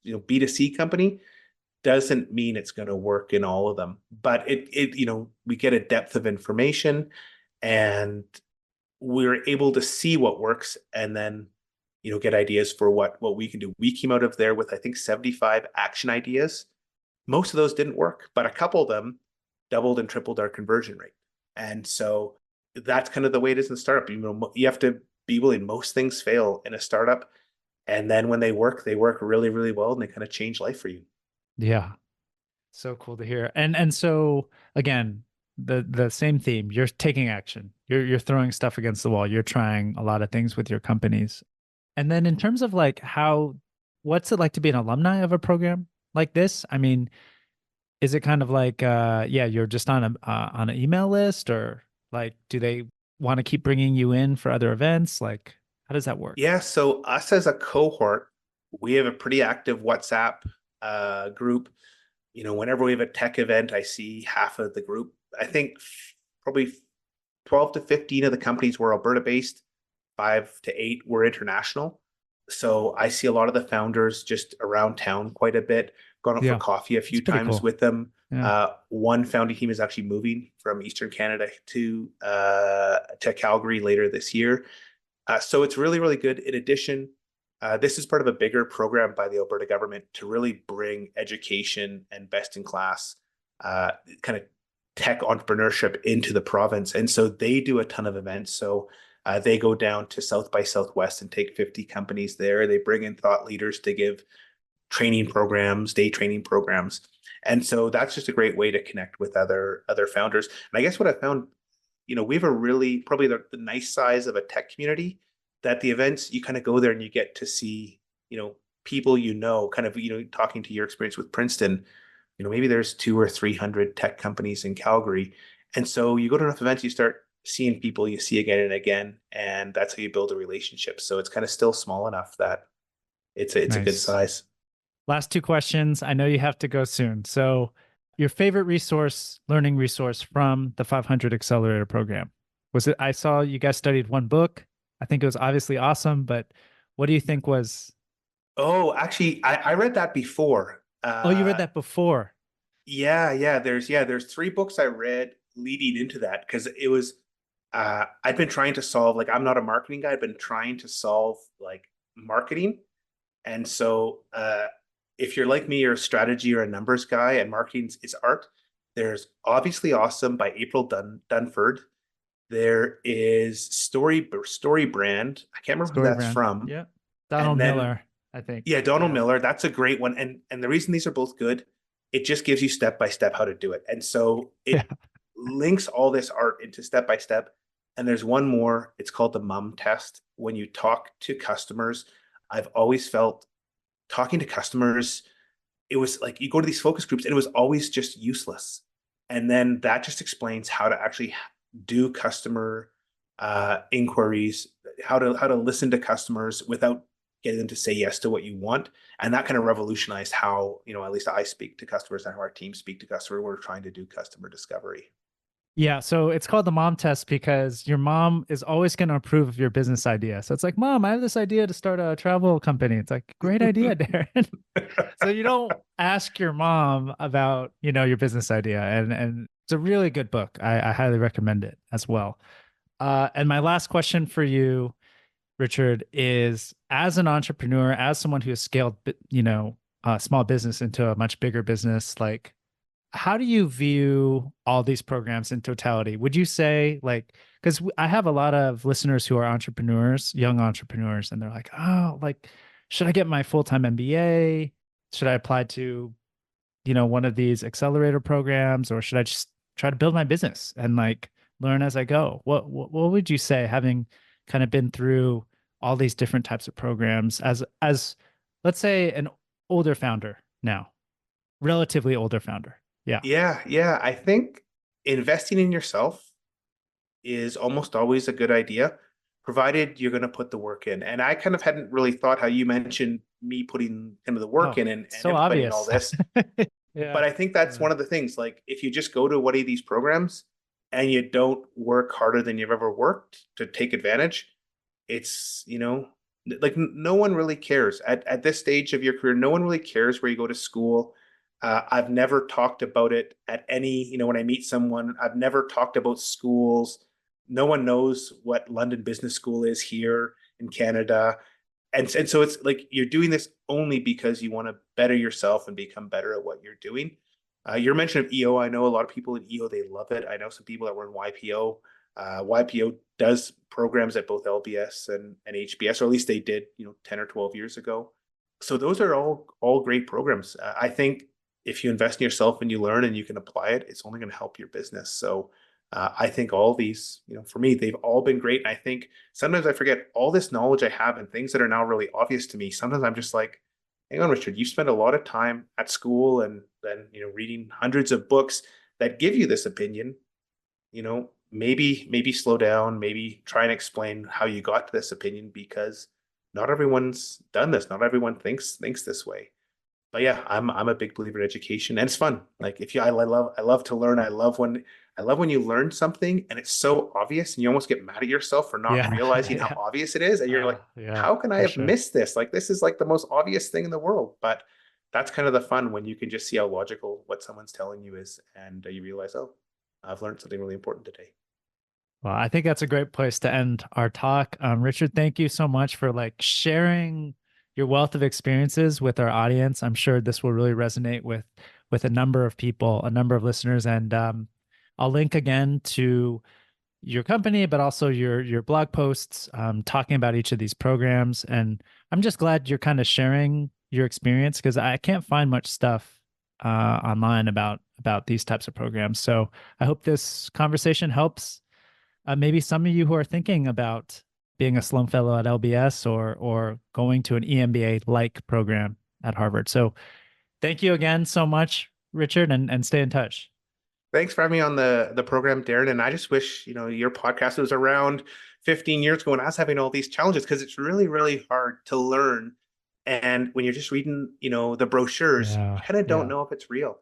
B2C company doesn't mean it's going to work in all of them. But we get a depth of information and we're able to see what works and then, get ideas for what we can do. We came out of there with, I think, 75 action ideas. Most of those didn't work, but a couple of them doubled and tripled our conversion rate. And so that's kind of the way it is in the startup. You have to be willing. Most things fail in a startup. And then when they work really, really well and they kind of change life for you. Yeah. So cool to hear. And so again, the same theme, you're taking action. You're throwing stuff against the wall. You're trying a lot of things with your companies. And then in terms of like what's it like to be an alumni of a program like this? I mean, is it kind of like you're just on an email list, or like do they want to keep bringing you in for other events? Like how does that work? Yeah, so us as a cohort, we have a pretty active WhatsApp group. Whenever we have a tech event, I see half of the group. I think probably 12 to 15 of the companies were Alberta based, 5 to 8 were international. So I see a lot of the founders just around town quite a bit, gone out for Yeah. coffee a It's few pretty times cool. with them. Yeah. One founding team is actually moving from Eastern Canada to Calgary later this year. So it's really, really good. In addition, this is part of a bigger program by the Alberta government to really bring education and best in class kind of tech entrepreneurship into the province. And so they do a ton of events. So they go down to South by Southwest and take 50 companies there. They bring in thought leaders to give training programs, day training programs. And so that's just a great way to connect with other founders. And I guess what I found, we have a really probably the nice size of a tech community that the events you kind of go there and you get to see, people, kind of, talking to your experience with Princeton, maybe there's 200 or 300 tech companies in Calgary. And so you go to enough events, you start seeing people you see again and again, and that's how you build a relationship. So it's kind of still small enough that it's a good Nice. size. Last two questions. I know you have to go soon. So, your favorite learning resource from the 500 Accelerator program? Was it, I saw you guys studied one book. I think it was obviously awesome, but what do you think was? Oh, actually, I read that before. Oh, you read that before. There's 3 books I read leading into that because it was I'd been trying to solve, like, I'm not a marketing guy. I've been trying to solve like marketing. And so if you're like me, you're a strategy or a numbers guy and marketing is art. There's Obviously Awesome by April Dunford. There is Story Brand. I can't remember who Story that's brand. from. Yeah. And Donald then Miller, I think. yeah, Donald Yeah. Miller. That's a great one. And the reason these are both good, it just gives you step by step how to do it. And so Yeah. it links all this art into step by step. And there's one more. It's called the MUM test. When you talk to customers, I've always felt talking to customers, it was like you go to these focus groups and it was always just useless. And then that just explains how to actually do customer inquiries, how to listen to customers without getting them to say yes to what you want. And that kind of revolutionized how, at least I speak to customers and how our team speak to customers. We're trying to do customer discovery. Yeah, so it's called the mom test because your mom is always going to approve of your business idea. So it's like, Mom, I have this idea to start a travel company. It's like, great idea, Darren. So you don't ask your mom about, your business idea. And it's a really good book. I highly recommend it as well. And my last question for you, Richard, is as an entrepreneur, as someone who has scaled, a small business into a much bigger business, like, how do you view all these programs in totality? Would you say, like, because I have a lot of listeners who are entrepreneurs, young entrepreneurs, and they're like, oh, like, should I get my full-time MBA? Should I apply to, one of these accelerator programs, or should I just try to build my business and like learn as I go? What would you say, having kind of been through all these different types of programs as let's say an older founder now, relatively older founder? Yeah. Yeah. I think investing in yourself is almost always a good idea, provided you're going to put the work in. And I kind of hadn't really thought how you mentioned me putting kind of the work Oh, in and so implementing all obvious. this. Yeah. But I think that's Yeah. one of the things. Like, if you just go to one of these programs, and you don't work harder than you've ever worked to take advantage, it's, like no one really cares at this stage of your career. No one really cares where you go to school. I've never talked about it at any, when I meet someone, I've never talked about schools. No one knows what London Business School is here in Canada. And so it's like you're doing this only because you want to better yourself and become better at what you're doing. Your mention of EO, I know a lot of people in EO, they love it. I know some people that were in YPO. YPO does programs at both LBS and HBS, or at least they did, 10 or 12 years ago. So those are all great programs. I think if you invest in yourself and you learn and you can apply it, it's only going to help your business. So I think all these, for me, they've all been great. And I think sometimes I forget all this knowledge I have and things that are now really obvious to me. Sometimes I'm just like, hang on, Richard, you spent a lot of time at school and then, reading hundreds of books that give you this opinion. Maybe slow down, maybe try and explain how you got to this opinion, because not everyone's done this. Not everyone thinks this way. But yeah, I'm a big believer in education, and it's fun. Like I love to learn. I love when you learn something and it's so obvious and you almost get mad at yourself for not realizing how obvious it is. And you're like, how can I have missed this? Like, this is like the most obvious thing in the world. But that's kind of the fun, when you can just see how logical what someone's telling you is. And you realize, oh, I've learned something really important today. Well, I think that's a great place to end our talk. Richard, thank you so much for sharing your wealth of experiences with our audience. I'm sure this will really resonate with a number of people, a number of listeners. And I'll link again to your company, but also your blog posts talking about each of these programs. And I'm just glad you're kind of sharing your experience, because I can't find much stuff online about these types of programs. So I hope this conversation helps maybe some of you who are thinking about being a Sloan Fellow at LBS or going to an EMBA-like program at Harvard. So thank you again so much, Richard, and stay in touch. Thanks for having me on the program, Darren. And I just wish, your podcast was around 15 years ago when I was having all these challenges, because it's really, really hard to learn. And when you're just reading, the brochures, you kind of don't know if it's real.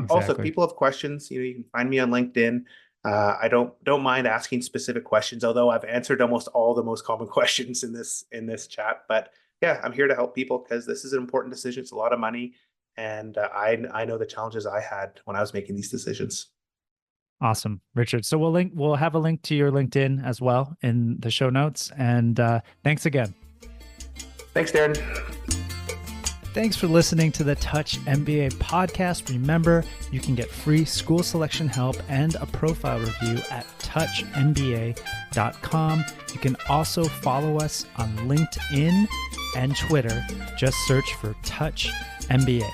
Also, if people have questions, you can find me on LinkedIn. I don't mind asking specific questions, although I've answered almost all the most common questions in this chat. But yeah, I'm here to help people, because this is an important decision. It's a lot of money. And I know the challenges I had when I was making these decisions. Awesome, Richard. So we'll have a link to your LinkedIn as well in the show notes. And thanks again. Thanks, Darren. Thanks for listening to the Touch MBA podcast. Remember, you can get free school selection help and a profile review at touchmba.com. You can also follow us on LinkedIn and Twitter. Just search for Touch MBA.